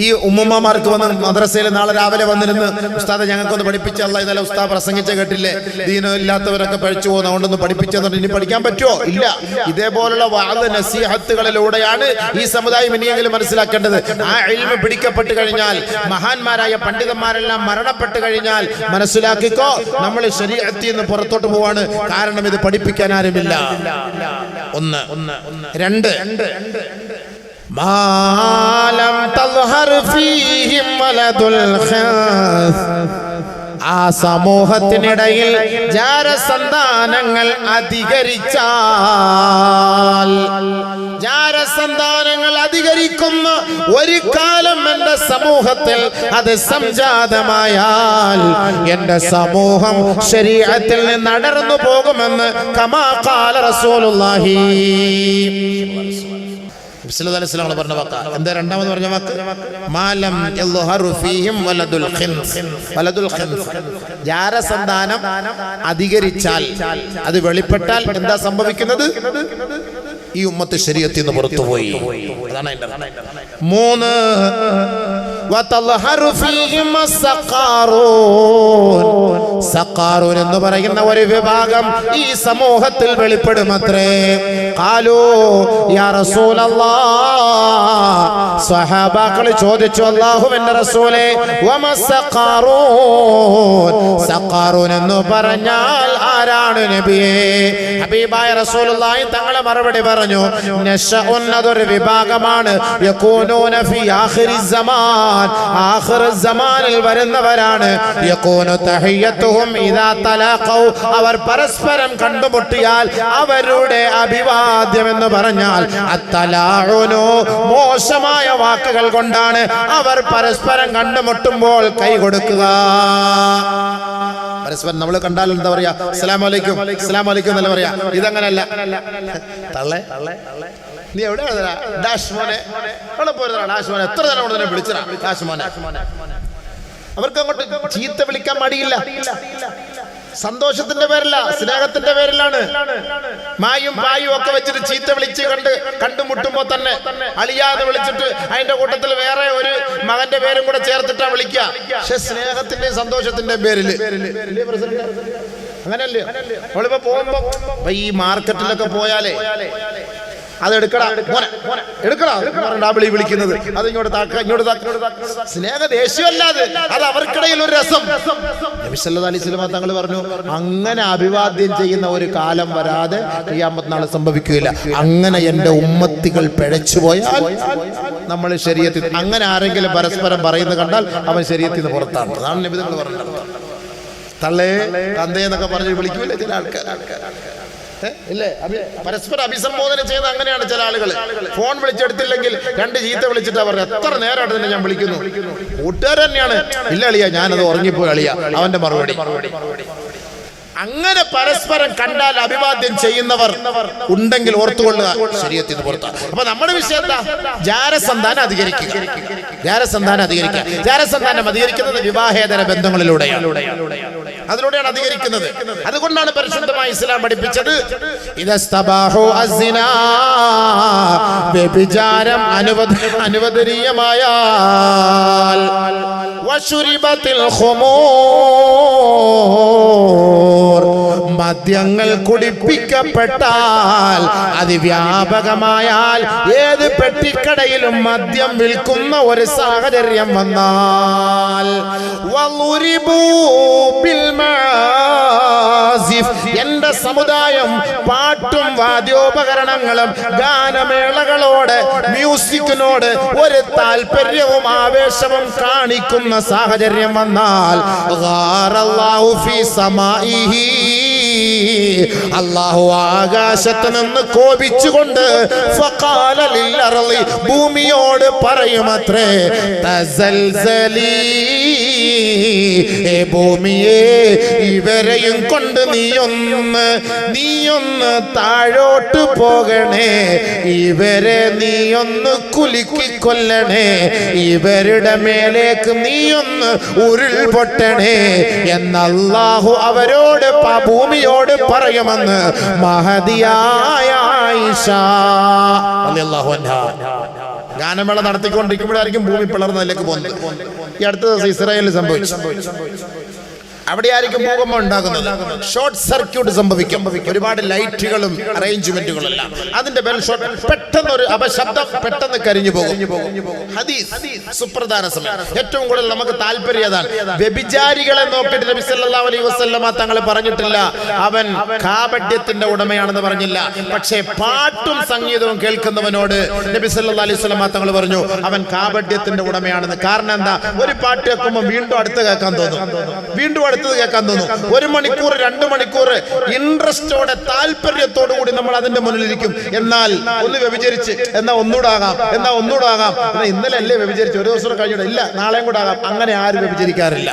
A: ഈ ഉമ്മമാർക്ക് വന്ന് മദ്രസയിൽ നാളെ രാവിലെ വന്നിരുന്ന് ഉസ്താദെ ഞങ്ങൾക്കൊന്ന് പഠിപ്പിച്ച, അല്ലാഹ് ഇന്നലെ ഉസ്താദ് പ്രസംഗിച്ച കേട്ടില്ലേ, ദീനം ഇല്ലാത്തവരൊക്കെ പഴിച്ചു പോകുന്ന, അതുകൊണ്ടൊന്ന് പഠിപ്പിച്ചെന്നുണ്ട്. ഇനി പഠിക്കാൻ പറ്റുമോ? ഇല്ല. ഇതേപോലുള്ള വഅദ് നസീഹത്തുകളിലൂടെയാണ് ഈ സമുദായം ഇനിയെങ്കിലും മനസ്സിലാക്കേണ്ടത്. ആ ഇൽമ് പിടിക്കപ്പെട്ട് കഴിഞ്ഞാൽ, മഹാന്മാരായ പണ്ഡിതന്മാരെല്ലാം മരണപ്പെട്ട് കഴിഞ്ഞാൽ മനസ്സിലാക്കിക്കോ, നമ്മൾ ശരീഅത്തിൽ നിന്ന് പുറത്തോട്ട് പോവാണ്. കാരണം ഇത് പഠിപ്പിക്കാൻ ആരുമില്ല. 1. 2 മാലം തൽഹർ ഫീഹിം വലദുൽ ഖാസ്, ആ സമൂഹത്തിനിടയിൽ ജാരസന്താനങ്ങൾ അധികരിച്ചാൽ, ജാരസന്താനങ്ങൾ അധികരിക്കുന്ന ഒരു കാലം എന്റെ സമൂഹത്തിൽ അത് സംജാതമായാൽ എന്റെ സമൂഹം ശരീഅത്തിൽ നിന്ന് അടർന്നു പോകുമെന്ന് കമാ ഖാല റസൂലുള്ളാഹി പറഞ്ഞ വാക്ക്. എന്താ രണ്ടാമത് പറഞ്ഞ വാക്ക്? മാലം യൽഹറു ഫീഹിം വലദുൽ ഖിൻസ്, വലദുൽ ഖിൻസ്, ജാരസന്താനം അധികരിച്ചാൽ, അത് വെളിപ്പെട്ടാൽ എന്താ സംഭവിക്കുന്നത്? ഈ ഉമ്മത്ത് ശരീഅത്തിൽ നിന്ന് പുറത്തുപോയി. അതാണ് അതിന്റെ 3 വതൽഹറു ഫീഹിം സഖാറൂൻ, സഖാറൂൻ എന്ന് പറയുന്ന ഒരു വിഭാഗം ഈ സമൂഹത്തിൽ വെളിപ്പെടുമത്രേ. ഖാലൂ യാ റസൂലല്ലാഹ്, സ്വഹാബാക്കൾ ചോദിച്ചു, അല്ലാഹുവിന്റെ റസൂലേ, വമ സഖാറൂൻ, സഖാറൂൻ എന്ന് പറഞ്ഞാൽ ആരാണ് നബിയേ? ഹബീബായ റസൂലുള്ളാഹി തങ്ങളെ മറുപടി പറഞ്ഞു, നശഉൻ, അതൊരു വിഭാഗമാണ്, യകൂനൂന ഫീ ആഖിറിസ് സമാൻ, ആഖിറുസ് സമാനിൽ വരുന്നവരാണ്. യകൂനു തഹിയ്യതുഹും ഇദാ തലാഖൗ, അവർ പരസ്പരം കണ്ടുമുട്ടിയാൽ അവരുടെ അഭിവാദ്യം എന്ന് പറഞ്ഞാൽ അത്തലാഉനു, മോശമായ വാക്കുകൾ കൊണ്ടാണ് അവർ പരസ്പരം കണ്ടുമുട്ടുമ്പോൾ കൈ കൊടുക്കുക. പരസ്പരം നമ്മൾ കണ്ടാൽ എന്താ പറയാ? അസ്സലാമു അലൈക്കും, അസ്സലാമു അലൈക്കും എന്നല്ല പറയാ. ഇതങ്ങനല്ല. തള്ളേ നീ എവിടെയാണ്? ഡാഷ് മോനെ, ഡാഷ് മോനെ, എത്ര നേരം കൊണ്ട് തന്നെ വിളിച്ചടാ ഡാഷ് മോനെ. അവർക്ക് അങ്ങോട്ട് ചീത്ത വിളിക്കാൻ മടിയില്ല. സന്തോഷത്തിന്റെ പേരല്ല, സ്നേഹത്തിന്റെ പേരിലാണ്. മായും പായും ഒക്കെ വെച്ചിട്ട് ചീത്ത വിളിച്ച് കണ്ടുമുട്ടുമ്പോ തന്നെ അളിയാന്ന് വിളിച്ചിട്ട് അതിന്റെ കൂട്ടത്തിൽ വേറെ ഒരു മകന്റെ പേരും കൂടെ ചേർത്തിട്ടാ വിളിക്കുക. പക്ഷെ സ്നേഹത്തിന്റെയും സന്തോഷത്തിന്റെയും പേരില് അങ്ങനല്ലേ? നമ്മളിപ്പോ പോകുമ്പോ ഈ മാർക്കറ്റിലൊക്കെ പോയാലേ അതെടുക്കടാ മോനെ, എടുക്കടാ വിളി വിളിക്കുന്നത്, അത് ഇങ്ങോട്ട് താക്ക, ഇങ്ങോട്ട് താക്ക. സ്നേഹ ദേഷ്യമല്ലാതെ അത് അവർക്കിടയിൽ ഒരു രസം. നബി സല്ലല്ലാഹു അലൈഹി വസല്ലം തങ്ങൾ പറഞ്ഞു, അങ്ങനെ അഭിവാദ്യം ചെയ്യുന്ന ഒരു കാലം വരാതെ ഖിയാമത്ത് നാൾ സംഭവിക്കുകയില്ല. അങ്ങനെ എന്റെ ഉമ്മത്തികൾ പിഴച്ചു പോയാൽ നമ്മൾ ശരീഅത്തിൽ, അങ്ങനെ ആരെങ്കിലും പരസ്പരം പറയുന്നത് കണ്ടാൽ അവൻ ശരീഅത്തിൽ നിന്ന് പുറത്താണ്. അതാണ് നബി തങ്ങൾ പറഞ്ഞത്. തള്ളേ തന്തേ എന്നൊക്കെ പറഞ്ഞ് വിളിക്കൂലേ ചില ആൾക്കാർ? ഇല്ലേ? പരസ്പരം അഭിസംബോധന ചെയ്യുന്ന അങ്ങനെയാണ് ചില ആളുകൾ. ഫോൺ വിളിച്ചെടുത്തില്ലെങ്കിൽ 2 ചീത്ത വിളിച്ചിട്ടാ പറഞ്ഞത്. എത്ര നേരമായിട്ട് തന്നെ ഞാൻ വിളിക്കുന്നു. കൂട്ടുകാർ തന്നെയാണ്. ഇല്ല അളിയ, ഞാനത് ഉറങ്ങിപ്പോയി അളിയ, അവന്റെ മറുപടി. അങ്ങനെ പരസ്പരം കണ്ടാൽ അഭിവാദ്യം ചെയ്യുന്നവർ ഉണ്ടെങ്കിൽ ഓർത്തുകൊള്ളുക, ശരീഅത്ത് ഇത് പുറത്താണ്. അപ്പൊ നമ്മുടെ വിഷയം എന്താ? ജാരസന്താനം അധികരിക്കുക. ജാരസന്താനം അധികരിക്കുന്നത് വിവാഹേതര ബന്ധങ്ങളിലൂടെയാണ്, അതിലൂടെയാണ് അധികരിക്കുന്നത്. അതുകൊണ്ടാണ് പരിശുദ്ധമായ ഇസ്ലാം പഠിപ്പിച്ചത് വ്യഭിചാരം അനുവദനീയമായാൽ മദ്യങ്ങൾ കുടിപ്പിക്കപ്പെട്ടാൽ, അതിവ്യാപകമായാൽ, ഏത് പെട്ടിക്കടയിലും മദ്യം വിൽക്കുന്ന ഒരു സാഹചര്യം വന്നാൽ, എന്റെ സമുദായം പാട്ടും വാദ്യോപകരണങ്ങളും ഗാനമേളകളോട്, മ്യൂസിക്കിനോട് ഒരു താല്പര്യവും ആവേശവും കാണിക്കുന്ന സാഹചര്യം വന്നാൽ, അല്ലാഹു ആകാശത്ത് നിന്ന് കോപിച്ചുകൊണ്ട് ഭൂമിയോട് പറയുമത്രേ, തസൽസലീ, ഭൂമിയെ ഇവരെയും കൊണ്ട് നീയൊന്ന് താഴോട്ട് പോകണേ, ഇവരെ നീയൊന്ന് കുലുക്കിക്കൊല്ലണേ, ഇവരുടെ മേലേക്ക് നീയൊന്ന് ഉരുൾപൊട്ടണേ എന്ന് അല്ലാഹു അവരോട്, ഭൂമിയോട് പറയുമെന്ന് മഹദിയായ ആയിഷ റളിയല്ലാഹു അൻഹാ. ഗാനമേള നടത്തിക്കൊണ്ടിരിക്കുമ്പോഴായിരിക്കും ഭൂമി പിളർന്നതിലേക്ക് പോകുന്നത്. ഈ അടുത്ത ദിവസം ഇസ്രായേലിൽ സംഭവിച്ചു. അവിടെ ആയിരിക്കും ഭൂകമ്പം ഉണ്ടാകുന്നത്. ഷോർട്ട് സർക്യൂട്ട് സംഭവിക്കും. ഒരുപാട് ലൈറ്റുകളും അറേഞ്ച്മെന്റുകളും എല്ലാം, അതിന്റെ ബെൽ ഷോട്ട്, പെട്ടെന്ന് ഒരു അപശബ്ദം, പെട്ടെന്ന് കരിഞ്ഞു പോകും. ഹദീസ്, സുപ്രധാന സമയം. ഏറ്റവും കൂടുതൽ നമുക്ക് താല്പര്യം അതാണ്. വ്യഭിചാരികളെ നോക്കിയിട്ട് നബി സല്ലല്ലാഹു അലൈഹി വസല്ലമ തങ്ങൾ പറഞ്ഞിട്ടില്ല അവൻ കാപട്യത്തിന്റെ ഉടമയാണെന്ന് പറഞ്ഞില്ല. പക്ഷേ പാട്ടും സംഗീതവും കേൾക്കുന്നവനോട് നബി സല്ലല്ലാഹു അലൈഹി വസല്ലമ തങ്ങൾ പറഞ്ഞു അവൻ കാപട്യത്തിന്റെ ഉടമയാണെന്ന്. കാരണം എന്താ? ഒരു പാട്ട് കേൾക്കുമ്പോൾ വീണ്ടും അടുത്ത് കേൾക്കാൻ തോന്നും, വീണ്ടും അടുത്തത് കേൾക്കാൻ തോന്നും. 1 മണിക്കൂർ 2 മണിക്കൂർ ഇൻട്രസ്റ്റോടെ, താല്പര്യത്തോടു കൂടി നമ്മൾ അതിന്റെ മുന്നിലിരിക്കും. എന്നാൽ ഒന്ന് വ്യഭിചരിച്ച്, എന്നാ ഒന്നുകൂടെ ആകാം, എന്നാ ഇന്നലെ അല്ലേ വ്യഭിചരിച്ച്, ഒരു ദിവസം കഴിഞ്ഞിട്ട് ഇല്ല നാളെയും കൂടെ ആകാം. അങ്ങനെ ആരും വ്യഭിചരിക്കാറില്ല.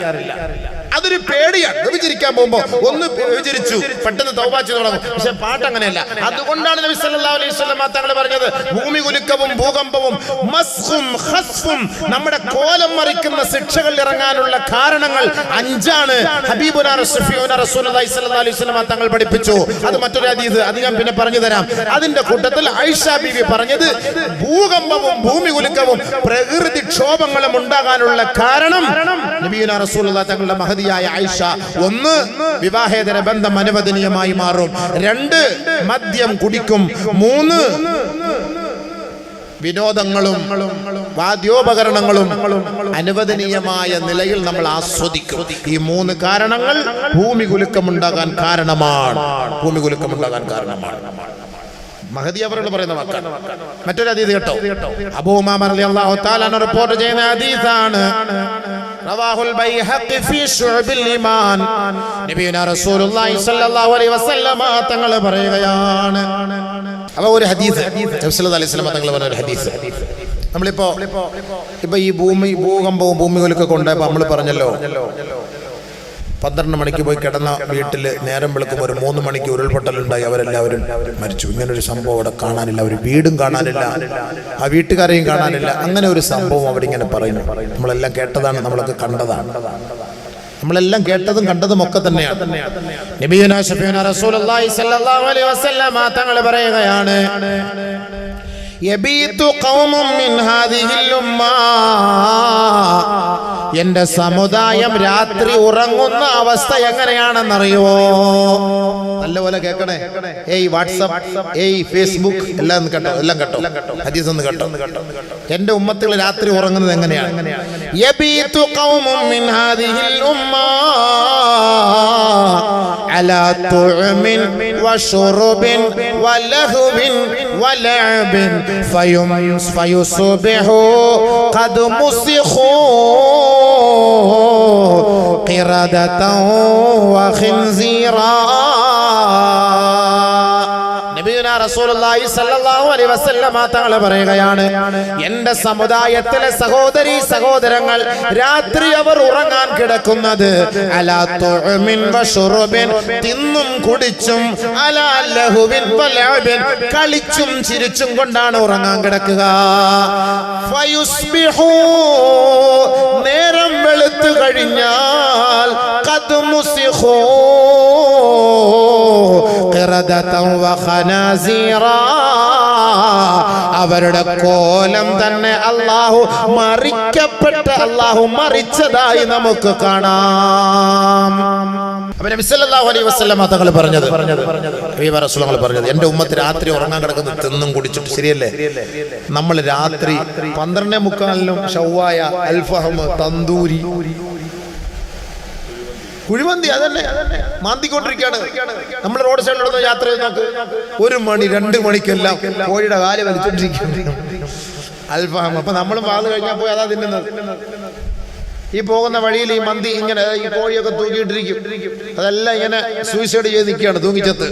A: അതൊരു പേടിയാണ്. വ്യഭിചരിക്കാൻ പോകുമ്പോ ഒന്ന് വ്യഭിചരിച്ചു, പെട്ടെന്ന് തൗബ ചെയ്തു തുടങ്ങും. പക്ഷെ പാട്ട് അങ്ങനെയല്ല. അതുകൊണ്ടാണ് നബി സല്ലല്ലാഹു അലൈഹി വസല്ലം തങ്ങൾ പറഞ്ഞത് ഭൂമി കുലുക്കവും ഭൂകമ്പവും മസ്ഖും ഖസ്ഫും, നമ്മുടെ കോലം മറിക്കുന്ന ശിക്ഷകൾ ഇറങ്ങാനുള്ള കാരണങ്ങൾ 5 ഹബീബുനാ റസൂലുള്ളാഹി സ്വല്ലല്ലാഹു അലൈഹി വസല്ലം തങ്ങൾ പഠിപ്പിച്ചു. അത് മറ്റൊരു ഹദീസ്, അത് ഞാൻ പിന്നെ പറഞ്ഞു തരാം. അതിന്റെ കൂട്ടത്തിൽ ആയിഷ ബീവി പറഞ്ഞത് ഭൂകമ്പവും ഭൂമി കുലുക്കവും പ്രകൃതി ക്ഷോഭങ്ങളും ഉണ്ടാകാനുള്ള കാരണം നബിയുനാ റസൂലുള്ളാഹി തങ്ങളുടെ മഹദിയായ ആയിഷ, 1 വിവാഹേതര ബന്ധം അനുവദനീയമായി മാറും, 2 മദ്യം കുടിക്കും, 3 വിനോദങ്ങളും വാദ്യോപകരണങ്ങളും അനുവദനീയമായ നിലയിൽ നമ്മൾ ആസ്വദിക്കും. ഈ 3 കാരണങ്ങൾ ഭൂമി കുലുക്കമുണ്ടാകാൻ കാരണമാണ്. മഹദി അവരോട് പറയുന്ന വാക്കാണ്. മറ്റൊരു ഹദീസ് കേട്ടോ, അബൂ ഉമാമ റളിയല്ലാഹു തആല അൻഹു റിപ്പോർട്ട് ചെയ്യുന്ന ഹദീസാണ്. റവാഹുൽ ബൈഹഖി ഫീ ശുഅബിൽ ഈമാൻ. നബിയുനാ റസൂലുള്ളാഹി സ്വല്ലല്ലാഹു അലൈഹി വസല്ലമ തങ്ങൾ പറയുകയാണ്. അപ്പോൾ ഒരു ഹദീസ്, നബി സല്ലല്ലാഹു അലൈഹി വസല്ലമ തങ്ങൾ പറഞ്ഞ ഒരു ഹദീസ്. നമ്മളിപ്പോ ഈ ഭൂകമ്പവും ഭൂമികുലുക്കൊക്കെ ഉണ്ടായപ്പോൾ നമ്മൾ പറഞ്ഞല്ലോ 12 മണിക്ക് പോയി കിടന്ന വീട്ടിൽ നേരം വെളുക്കുമ്പോൾ ഒരു 3 മണിക്ക് ഉരുൾപൊട്ടലുണ്ടായി, അവരെല്ലാവരും മരിച്ചു. ഇങ്ങനൊരു സംഭവം അവിടെ കാണാനില്ല, ഒരു വീടും കാണാനില്ല, ആ വീട്ടുകാരെയും കാണാനില്ല. അങ്ങനെ ഒരു സംഭവം അവിടെ ഇങ്ങനെ പറയുന്നു. നമ്മളെല്ലാം കേട്ടതാണ്, നമ്മളൊക്കെ കണ്ടതാണ്. നമ്മളെല്ലാം കേട്ടതും കണ്ടതും ഒക്കെ തന്നെയാണ്. നബിയുനാ ശഫീഉനാ റസൂലുള്ളാഹി സ്വല്ലല്ലാഹു അലൈഹി വസല്ലം തങ്ങൾ പറയുകയാണ്, യബീതു ഖൗമും മിൻ ഹാദിഹിൽ ഉമ്മ, എന്റെ സമുദായം രാത്രി ഉറങ്ങുന്ന അവസ്ഥ എങ്ങനെയാണെന്നറിയുമോ? നല്ലപോലെ കേൾക്കണേ. വാട്സ്ആപ്പ്, ഫേസ്ബുക്ക് എല്ലാം കേട്ടോ, ഹദീസ് ഒന്ന് കേട്ടോ. എന്റെ ഉമ്മത്തുകൾ രാത്രി ഉറങ്ങുന്നത് എങ്ങനെയാണ്? യബീതു ഖൗമും മിൻ ഹാദിഹിൽ ഉമ്മ അലാ തുഅമിൻ വശുറുബിൻ വലഹുവിൻ വലഅബിൻ ഫയുസ്ബിഹു ഖദ് മുസിഖു ഖിറദതൻ വഖിൻസീറാ. നബിയുനാ റസൂലുള്ളാഹി സ്വല്ലല്ലാഹു അലൈഹി വസല്ലമ തങ്ങൾ പറയുകയാണ്, എന്റെ സമുദായത്തിലെ സഹോദരീ സഹോദരങ്ങൾ രാത്രി അവർ ഉറങ്ങാൻ കിടക്കുന്നത് അലാ തുഅമിൻ വശുറുബിൻ, തിന്നും കുടിച്ചും, അലാ ലഹുവിൻ വലഅബിൻ, കളിച്ചും ചിരിച്ചും കൊണ്ടാണ് ഉറങ്ങാൻ കിടക്കുക. ഫയുസ്ബിഹു, നേരം വെളുത്തു കഴിഞ്ഞാൽ ഖദ് മുസിഖു ഖിറദതൻ വഖനാസീറ, അവരുടെ കോലം തന്നെ അല്ലാഹു മറിക്കപ്പെട്ട് അല്ലാഹു മറിച്ചതായി നമുക്ക് കാണാം. നബി സല്ലല്ലാഹു അലൈഹി വസല്ലം തങ്ങൾ പറഞ്ഞത് എന്റെ ഉമ്മത്ത് രാത്രി ഉറങ്ങാൻ കിടക്കുന്നത് തിന്നും കുടിച്ചിട്ട് ശരിയല്ലേ? നമ്മൾ രാത്രി 12:45 ഷവ്വായ, അൽഫഹം, തന്തൂരി, കുഴിമന്തി അതന്നെ മാന്തിക്കൊണ്ടിരിക്കുകയാണ്. നമ്മൾ റോഡ് സൈഡിലൂടെ യാത്ര ചെയ്ത് നോക്ക്, 1 മണി 2 മണിക്കെല്ലാം കോഴിയുടെ കാല് വലിച്ചോണ്ടിരിക്കുന്നു അൽഫഹം. അപ്പൊ നമ്മളും വാത് കഴിഞ്ഞാൽ പോയി അതാ തിന്നുന്നത്. ഈ പോകുന്ന വഴിയിൽ ഈ മന്തി ഇങ്ങനെ ഈ കോഴിയൊക്കെ തൂക്കിയിട്ടിരിക്കും, അതെല്ലാം ഇങ്ങനെ സൂയിസൈഡ് ചെയ്ത് നിൽക്കുകയാണ് തൂങ്ങിച്ചത്ത്.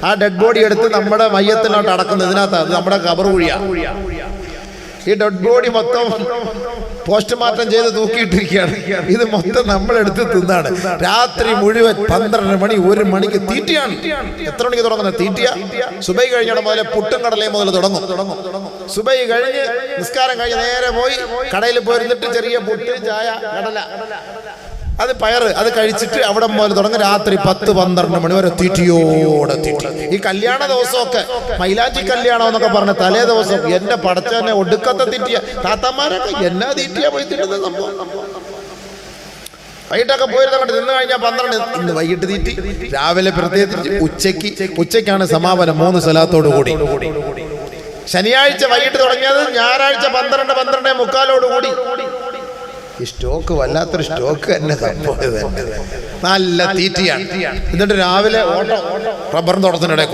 A: ആ ഡെഡ് ബോഡി എടുത്ത് നമ്മുടെ മയ്യത്തിലോട്ട് അടക്കുന്നത് ഇതിനകത്ത്, അത് നമ്മുടെ കബർ കുഴിയാണ്. ഈ ഡെഡ് ബോഡി മൊത്തം പോസ്റ്റ്മോർട്ടം ചെയ്ത് തൂക്കിയിട്ടിരിക്കുകയാണ്. ഇത് മൊത്തം നമ്മളെടുത്ത് തിന്നാണ്. രാത്രി മുഴുവൻ 12 മണി 1 മണിക്ക് തീറ്റയാണ്. എത്ര മണിക്ക് തുടങ്ങുന്നത്? തീറ്റ സുബൈ കഴിഞ്ഞോടെ മുതലേ പുട്ടും കടലയും മുതൽ തുടങ്ങും. സുബൈ കഴിഞ്ഞ് നിസ്കാരം കഴിഞ്ഞ് നേരെ പോയി കടയിൽ പോയിരുന്നിട്ട് ചെറിയ പുട്ട്, ചായ, കടല, അത് പയറ്, അത് കഴിച്ചിട്ട് അവിടെ മുതൽ തുടങ്ങും. രാത്രി 10-12 മണി വരെ തീറ്റിയോടെ തീറ്റി. ഈ കല്യാണ ദിവസമൊക്കെ മൈലാഞ്ചി കല്യാണം എന്നൊക്കെ പറഞ്ഞ തലേ ദിവസം എന്റെ പടച്ചനെ ഒടുക്കത്തെ തീറ്റിയ താത്തമാരൊക്കെ എന്നാ തീറ്റിയാ പോയി തിന്നുന്നത് സംഭവം. വൈകിട്ടൊക്കെ പോയിരുന്നങ്ങോട്ട് നിന്ന് കഴിഞ്ഞാൽ 12, ഇന്ന് വൈകിട്ട് തീറ്റി, രാവിലെ പ്രത്യേകിച്ച് ഉച്ചയ്ക്കാണ് സമാപനം 3 സ്വലാത്തോടു കൂടി. ശനിയാഴ്ച വൈകിട്ട് തുടങ്ങിയത് ഞായറാഴ്ച 12-12:45 കൂടി. ഈ സ്റ്റോക്ക് വല്ലാത്തൊരു സ്റ്റോക്ക് തന്നെ സംഭവം. നല്ല തീറ്റിയാണ്. എന്നിട്ട് രാവിലെ ഓട്ടോ, റബ്ബർ തോട്ടത്തിനിടെ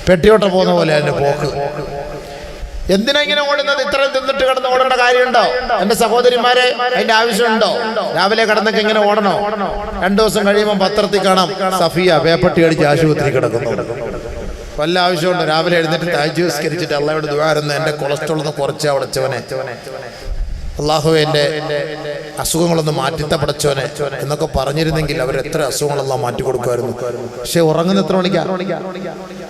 A: പെട്ടിയോട്ട പോകുന്ന പോലെ എന്റെ പോക്ക്. എന്തിനാ ഇങ്ങനെ ഓടുന്നത്? ഇത്രയും തിന്നിട്ട് കിടന്ന് ഓടേണ്ട കാര്യമുണ്ടോ എന്റെ സഹോദരിമാരെ? അതിന്റെ ആവശ്യമുണ്ടോ? രാവിലെ കിടന്നൊക്കെ ഇങ്ങനെ ഓടണോ? 2 ദിവസം കഴിയുമ്പോൾ പത്രത്തിൽ കാണാം സഫിയ വേപ്പട്ടി അടിച്ച് ആശുപത്രി കിടക്കുന്നു. വല്ല ആവശ്യമുണ്ട്? രാവിലെ എഴുന്നേറ്റ് തഹജ്ജുദ് നിസ്കരിച്ചിട്ട് അള്ളാഹുവോട് ദുആ ചെയ്യുന്ന എന്റെ കൊളസ്ട്രോൾ ഒന്ന് കുറച്ച് അടച്ചവനെ, അള്ളാഹുവേ എന്റെ അസുഖങ്ങളൊന്ന് മാറ്റിത്ത പടച്ചവനെ എന്നൊക്കെ പറഞ്ഞിരുന്നെങ്കിൽ അവർ എത്ര അസുഖങ്ങളെല്ലാം മാറ്റി കൊടുക്കുമായിരുന്നു. പക്ഷെ ഉറങ്ങുന്ന എത്ര മണിക്കാ?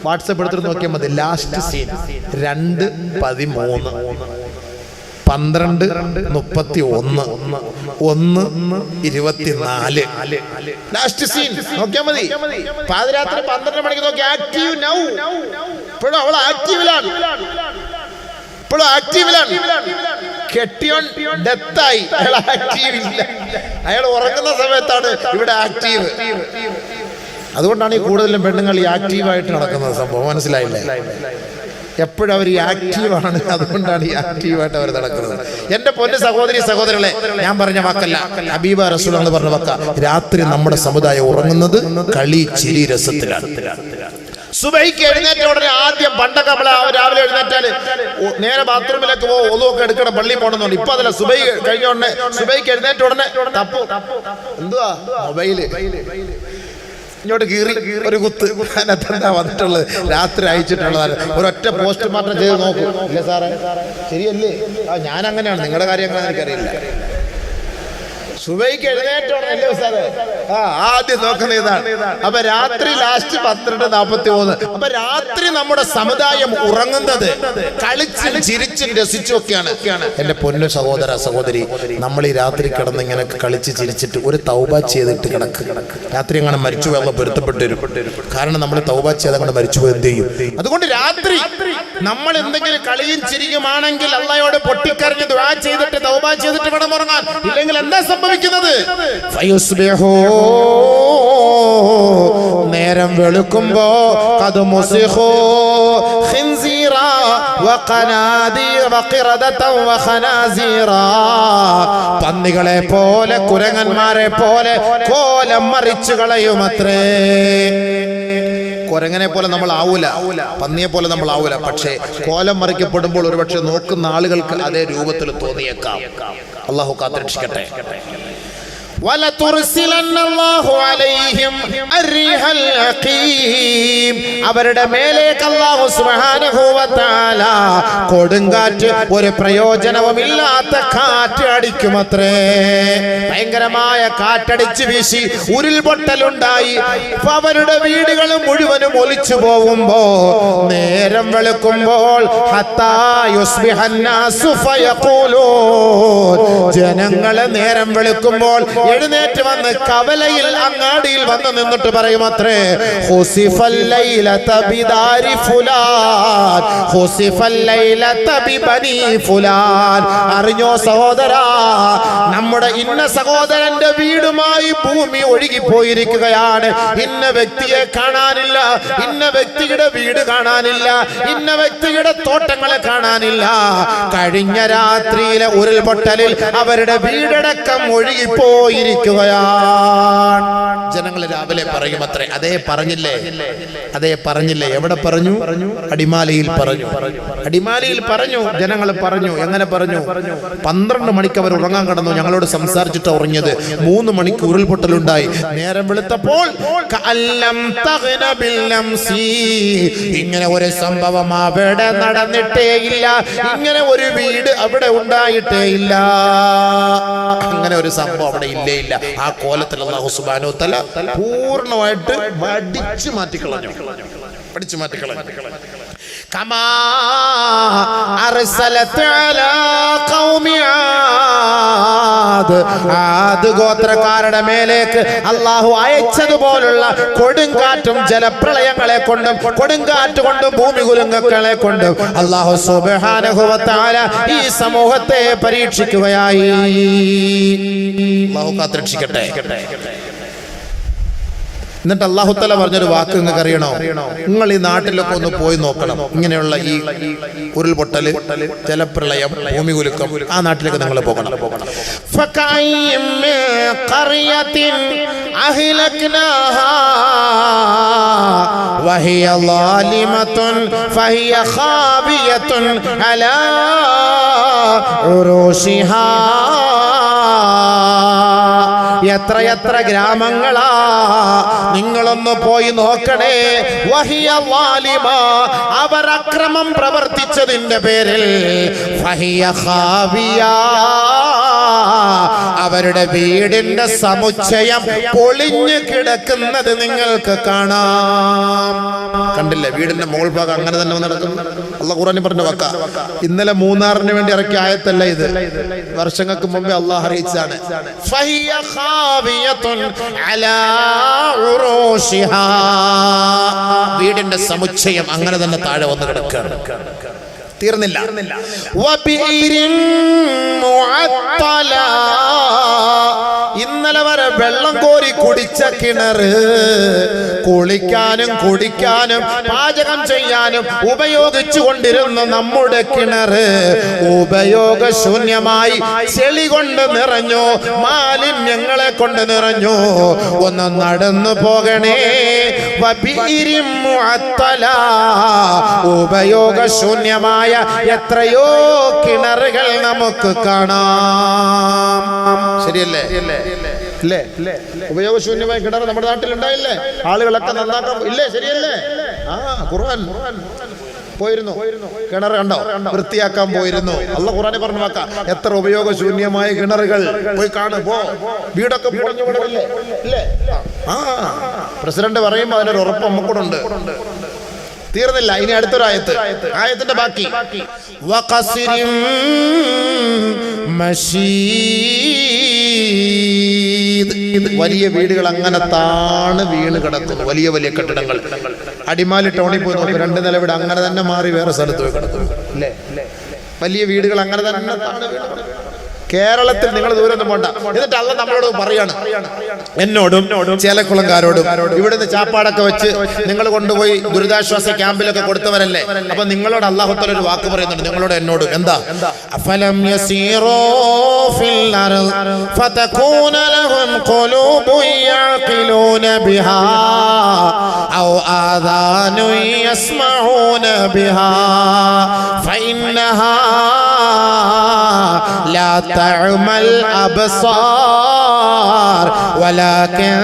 A: വാട്സപ്പ് എടുത്തിട്ട് നോക്കിയാൽ മതി. ലാസ്റ്റ് സീൻ 2:13, 12:31, 1:24 ലാസ്റ്റ് സീൻ നോക്കിയാൽ മതി. പാതിരാത്രി 12 മണിക്ക് നോക്കി ആക്റ്റീവ് നൗ. ഇപ്പോഴും അവൾ ആക്റ്റീവിലാണ്, കെട്ടിയോൻ ഡെത്തായി, അയാൾ ആക്റ്റീവ് ഇല്ല. അയാൾ ഉറങ്ങുന്ന സമയത്താണ് ഇവിടെ ആക്റ്റീവ്. അതുകൊണ്ടാണ് ഈ കൂടുതലും പെണ്ണുങ്ങൾ ഈ ആക്റ്റീവായിട്ട് നടക്കുന്നത് സംഭവം. മനസ്സിലായില്ലേ? എപ്പോഴും അവർ ഈ ആക്റ്റീവാണ്, അതുകൊണ്ടാണ് ഈ ആക്റ്റീവായിട്ട് അവർ നടക്കുന്നത്. എന്റെ പൊന്നു സഹോദരി സഹോദരങ്ങളെ, ഞാൻ പറഞ്ഞ വാക്കല്ല, ഹബീബ റസൂൽ എന്ന് പറഞ്ഞ വാക്ക. രാത്രി നമ്മുടെ സമുദായം ഉറങ്ങുന്നത് കളി ചിരി രസത്തിലാണ്. സുബൈക്ക് എഴുന്നേറ്റ ഉടനെ ആദ്യം പണ്ടൊക്കെ നമ്മൾ രാവിലെ എഴുന്നേറ്റാല് നേരെ ബാത്റൂമിലേക്ക് പോകും, ഒതുവൊക്കെ എടുക്കണം, പള്ളിയിൽ പോകണമെന്നുണ്ട്. ഇപ്പൊ അതല്ല, സുബൈ കഴിഞ്ഞ ഉടനെ, സുബൈക്ക് എഴുന്നേറ്റ ഉടനെ തപ്പു, എന്തുവാ മൊബൈല് ഇങ്ങോട്ട് കീറി ഒരു കുത്ത്. അതിനകത്തെന്താ വന്നിട്ടുള്ളത്? രാത്രി അയച്ചിട്ടുള്ളതാണ്. ഒരൊറ്റ പോസ്റ്റ്മോർട്ടം ചെയ്ത് നോക്കൂ. ഇല്ല സാറേ, ശരിയല്ലേ? ഞാൻ അങ്ങനെയാണ്, നിങ്ങളുടെ കാര്യം അങ്ങനെ എനിക്കറിയില്ല. സുബൈക്ക് എഴുന്നേറ്റോടല്ലേ സാറേ? ആദ്യം നോക്കുന്ന ഇതാണ്. അപ്പൊ രാത്രി ലാസ്റ്റ് 12:43. അപ്പൊ രാത്രി നമ്മുടെ സമുദായം ഉറങ്ങുന്നത് കളിച്ചും ചിരിച്ചും രസിച്ചും ഒക്കെയാണ്. എന്റെ പൊന്നു സഹോദര സഹോദരി, നമ്മൾ ഈ രാത്രി കിടന്ന് ഇങ്ങനെ കളിച്ച് ചിരിച്ചിട്ട് ഒരു തൗബ ചെയ്തിട്ട് കിടക്ക്. രാത്രി അങ്ങനെ മരിച്ചു പോയാൽ പൊരുത്തപ്പെട്ടു വരും. കാരണം നമ്മൾ തൗബ ചെയ്ത് അങ്ങനെ മരിച്ചു പോയി എന്ത് ചെയ്യും? അതുകൊണ്ട് രാത്രി നമ്മൾ എന്തെങ്കിലും കളിയും ചിരിക്കുമാണെങ്കിൽ അള്ളാഹയോട് പൊട്ടിക്കരഞ്ഞ് ദുആ ചെയ്തിട്ട് തൗബ ചെയ്തിട്ട് വേണം ഉറങ്ങാൻ. ഇല്ലെങ്കിൽ എന്താ സംഭവിക്കുന്നത്? നേരം വെളുക്കുമ്പോ ഖദ് മുസിഖു ഖിൻസീറ വഖനാദീറ വഖിറദതൻ വഖനാസീറ, പന്നികളെ പോലെ കുരങ്ങന്മാരെ പോലെ കോലം മറിച്ചു കളയുമത്രേ. കുരങ്ങനെ പോലെ നമ്മൾ ആവൂല, പന്നിയെ പോലെ നമ്മൾ ആവൂല. പക്ഷേ കോലം മറിക്കപ്പെടുമ്പോൾ ഒരുപക്ഷെ നോക്കുന്ന ആളുകൾക്ക് അതേ രൂപത്തിൽ തോന്നിയേക്കാം. അള്ളാഹു കാത്തുരക്ഷിക്കട്ടെ. അവരുടെ മേലേക്ക് അല്ലാഹു സുബ്ഹാനഹു വ തആല കൊടുങ്കാറ്റ്, ഒരു പ്രയോജനവുമില്ലാത്ത കാറ്റ് അടിക്കുമത്രേ. ഭയങ്കരമായ കാറ്റടിച്ച് വീശി ഉരുൾപൊട്ടലുണ്ടായി. അവരുടെ വീടുകൾ മുഴുവനും ഒലിച്ചു പോകുമ്പോ നേരം വെളുക്കുമ്പോൾ ജനങ്ങളെ നേരം വെളുക്കുമ്പോൾ എഴുന്നേറ്റ് വന്ന് കവലയിൽ അങ്ങാടിയിൽ വന്ന് നിന്നിട്ട് പറയുമത്രേ, അറിഞ്ഞോ സഹോദരാ, നമ്മുടെ ഇന്ന സഹോദരന്റെ വീടുമായി ഭൂമി ഒഴുകിപ്പോയിരിക്കുകയാണ്. ഇന്ന വ്യക്തിയെ കാണാനില്ല, ഇന്ന വ്യക്തിയുടെ വീട് കാണാനില്ല, ഇന്ന വ്യക്തിയുടെ തോട്ടങ്ങളെ കാണാനില്ല. കഴിഞ്ഞ രാത്രിയിലെ ഉരുൾപൊട്ടലിൽ അവരുടെ വീടടക്കം ഒഴുകിപ്പോയിരിക്കുകയാണ്. ജനങ്ങൾ രാവിലെ പറയുമത്രേ, അതേ പറഞ്ഞില്ലേ, അതേ പറഞ്ഞില്ലേ. എവിടെ പറഞ്ഞു? അടിമാലിയിൽ പറഞ്ഞു. അടിമാലിയിൽ പറഞ്ഞു. ജനങ്ങൾ പറഞ്ഞു. എങ്ങനെ പറഞ്ഞു? 12 മണിക്ക് അവർ ഉറങ്ങാൻ കിടന്നു. ഞങ്ങളോട് സംസാരിച്ചിട്ട് ഉറങ്ങിയത്. 3 മണിക്ക് ഉരുൾപൊട്ടലുണ്ടായി. നേരം വെളുത്തപ്പോൾ ഇങ്ങനെ ഒരു സംഭവം അവിടെ നടന്നിട്ടേ ഇല്ല, ഇങ്ങനെ ഒരു വീട് അവിടെ ഉണ്ടായിട്ടേ ഇല്ല, അങ്ങനെ ഒരു സംഭവം അവിടെ ഇല്ലേ ഇല്ല. ആ കോലത്തിൽ അല്ലാഹു സുബ്ഹാനഹു വ തആല പൂർണ്ണമായിട്ട് വടിച്ചു മാറ്റിക്കളഞ്ഞു. കമാ അർസലത അലാ ഖൗമി ആദ് ഗോത്രക്കാരുടെ മേലേക്ക് അല്ലാഹു അയച്ചതുപോലുള്ള കൊടുങ്കാറ്റും ജലപ്രളയങ്ങളെ കൊണ്ടും കൊടുങ്കാറ്റ് കൊണ്ടും ഭൂമി കുലുങ്ങുകളെ കൊണ്ടും അല്ലാഹു സുബ്ഹാനഹു വ തആല ഈ സമൂഹത്തെ പരീക്ഷിക്കുകയായി. അല്ലാഹു കാത്തുരക്ഷിക്കട്ടെ. എന്നിട്ട് അല്ലാഹു തആല പറഞ്ഞൊരു വാക്ക് നിങ്ങൾക്ക് അറിയണോ? നിങ്ങൾ ഈ നാട്ടിലൊക്കെ ഒന്ന് പോയി നോക്കണം. ഇങ്ങനെയുള്ള ഈ ഉരുൾപൊട്ടൽ, ജലപ്രളയം, ഭൂമി കുലുക്കം, ആ നാട്ടിലേക്ക് നിങ്ങൾ പോകണം. എത്ര ഗ്രാമങ്ങളാ, നിങ്ങളൊന്ന് പോയി നോക്കണേ. വഹിയ വാലിമ, അവർ അക്രമം പ്രവർത്തിച്ചതിന്റെ പേരിൽ ഫഹിയ ഖാവിയ, അവരുടെ വീടിന്റെ സമുച്ചയം പൊളിഞ്ഞു കിടക്കുന്നത് നിങ്ങൾക്ക് കാണാം. കണ്ടില്ലേ? വീടിന്റെ മുകൾ ഭാഗം അങ്ങനെ തന്നെ നടക്കുന്നു. അല്ലാഹു ഖുർആനിൽ പറഞ്ഞ വാക്ക. ഇന്നലെ മൂന്നാറിന് വേണ്ടി ഇറക്കിയ ആയത്തല്ല ഇത്, വർഷങ്ങൾക്ക് മുമ്പേ അല്ലാഹു അറിയിച്ചതാണ്. ഫഹിയ ഖാവിയത്തുൻ അലാ ഉറൂശിഹാ, വീടിന്റെ സമുച്ചയം അങ്ങനെ തന്നെ താഴെ വന്ന് കിടക്കുകയാണ്. തീർന്നില്ല. ഇന്നലെ വരെ വെള്ളം കോരി കുടിച്ച കിണറ്, കുളിക്കാനും കുടിക്കാനും പാചകം ചെയ്യാനും ഉപയോഗിച്ചു കൊണ്ടിരുന്ന നമ്മുടെ കിണറ് ഉപയോഗശൂന്യമായി ചെളി കൊണ്ട് നിറഞ്ഞു, മാലിന്യങ്ങളെ കൊണ്ട് നിറഞ്ഞു. ഒന്ന് നടന്നു പോകണേ. ഉപയോഗശൂന്യമായ എത്രയോ കിണറുകൾ നമുക്ക് കാണാം. ശരിയല്ലേ? ഉപയോഗശൂന്യമായ കിണർ നമ്മുടെ നാട്ടിൽ ഉണ്ടായില്ലേ? ആളുകളൊക്കെ നന്നാക്കാൻ ഇല്ലേ? ശരിയല്ലേ? ഖുർആൻ പോയിരുന്നു, കിണർ കണ്ടോ? വൃത്തിയാക്കാൻ പോയിരുന്നു. അല്ലാഹു ഖുർആനിൽ പറഞ്ഞു വാക്കാ, എത്ര ഉപയോഗശൂന്യമായ കിണറുകൾ പോയി കാണു. വീടൊക്കെ പൊളിഞ്ഞു വീടല്ലേ? പ്രസിഡന്റ് പറയുമ്പോ അതിനൊരു ഉറപ്പ് നമുക്കൂടുണ്ട്. തീർന്നില്ല. ഇനി അടുത്തൊരു ആയത്ത്, ആയത്തിന്റെ ബാക്കി. വലിയ വീടുകൾ അങ്ങനെ താണ് വീണ് കിടക്കുന്നു. വലിയ വലിയ കെട്ടിടങ്ങൾ. അടിമാലി ടൗണിൽ പോയി നോക്കും, 2 നില വീട് അങ്ങനെ തന്നെ മാറി വേറെ സ്ഥലത്ത് പോയി കിടക്കുന്നു. അല്ലേ? വലിയ വീടുകൾ അങ്ങനെ തന്നെ താണ് വീണ്. കേരളത്തിൽ നിങ്ങൾ ദൂരൊന്നും പോണ്ട. എന്നിട്ട് അല്ലാഹു നമ്മളോട് പറയാണ്, എന്നോടും ചേലക്കുളംകാരോടും, ഇവിടുന്ന് ചാപ്പാടൊക്കെ വെച്ച് നിങ്ങൾ കൊണ്ടുപോയി ദുരിതാശ്വാസ ക്യാമ്പിലൊക്കെ കൊടുത്തവരല്ലേ? അപ്പൊ നിങ്ങളോട് അല്ലാഹു തആല ഒരു വാക്ക് പറയുന്നുണ്ട്, നിങ്ങളോട് എന്നോട്. എന്താ? അഫലം യസീറൂ ഫിൽ അർദ് ഫതകൂന ലഹും ഖുലൂബുൻ യഅഖിലൂന ബിഹാ ഔ ആദാനു യസ്മഊന ബിഹാ ഫഇന്നഹാ ലാ തഅമൽ അബ്സാർ വലാകിൻ